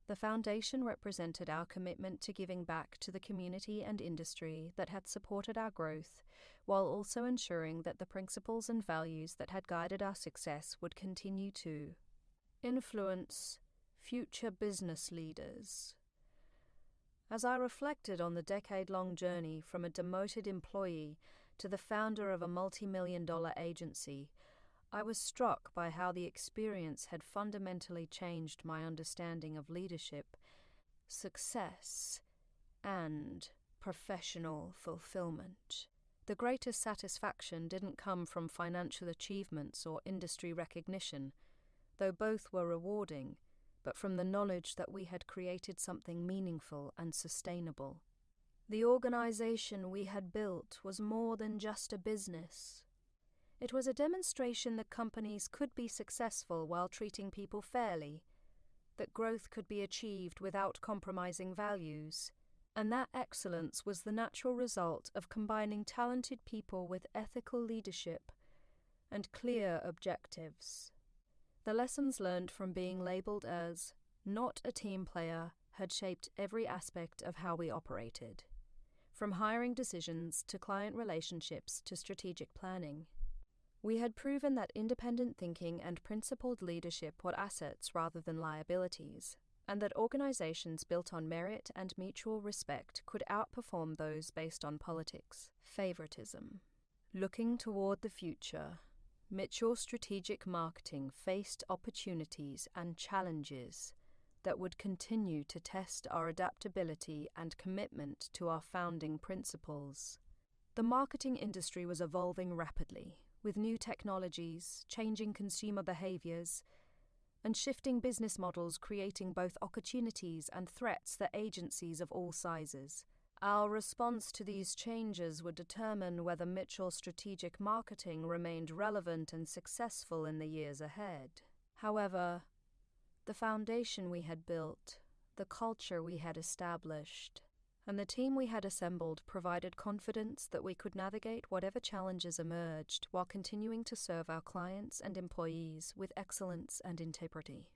The foundation represented our commitment to giving back to the community and industry that had supported our growth, while also ensuring that the principles and values that had guided our success would continue to influence future business leaders. As I reflected on the decade-long journey from a demoted employee to the founder of a multimillion-dollar agency, I was struck by how the experience had fundamentally changed my understanding of leadership, success, and professional fulfillment. The greatest satisfaction didn't come from financial achievements or industry recognition, though both were rewarding, but from the knowledge that we had created something meaningful and sustainable. The organization we had built was more than just a business. It was a demonstration that companies could be successful while treating people fairly, that growth could be achieved without compromising values, and that excellence was the natural result of combining talented people with ethical leadership and clear objectives. The lessons learned from being labeled as not a team player had shaped every aspect of how we operated, from hiring decisions to client relationships to strategic planning. We had proven that independent thinking and principled leadership were assets rather than liabilities. and that organizations built on merit and mutual respect could outperform those based on politics, favoritism. Looking toward the future, Mitchell Strategic Marketing faced opportunities and challenges that would continue to test our adaptability and commitment to our founding principles. The marketing industry was evolving rapidly, with new technologies, changing consumer behaviors, and shifting business models creating both opportunities and threats for agencies of all sizes. Our response to these changes would determine whether Mitchell Strategic Marketing remained relevant and successful in the years ahead. However, the foundation we had built, the culture we had established, and the team we had assembled provided confidence that we could navigate whatever challenges emerged while continuing to serve our clients and employees with excellence and integrity.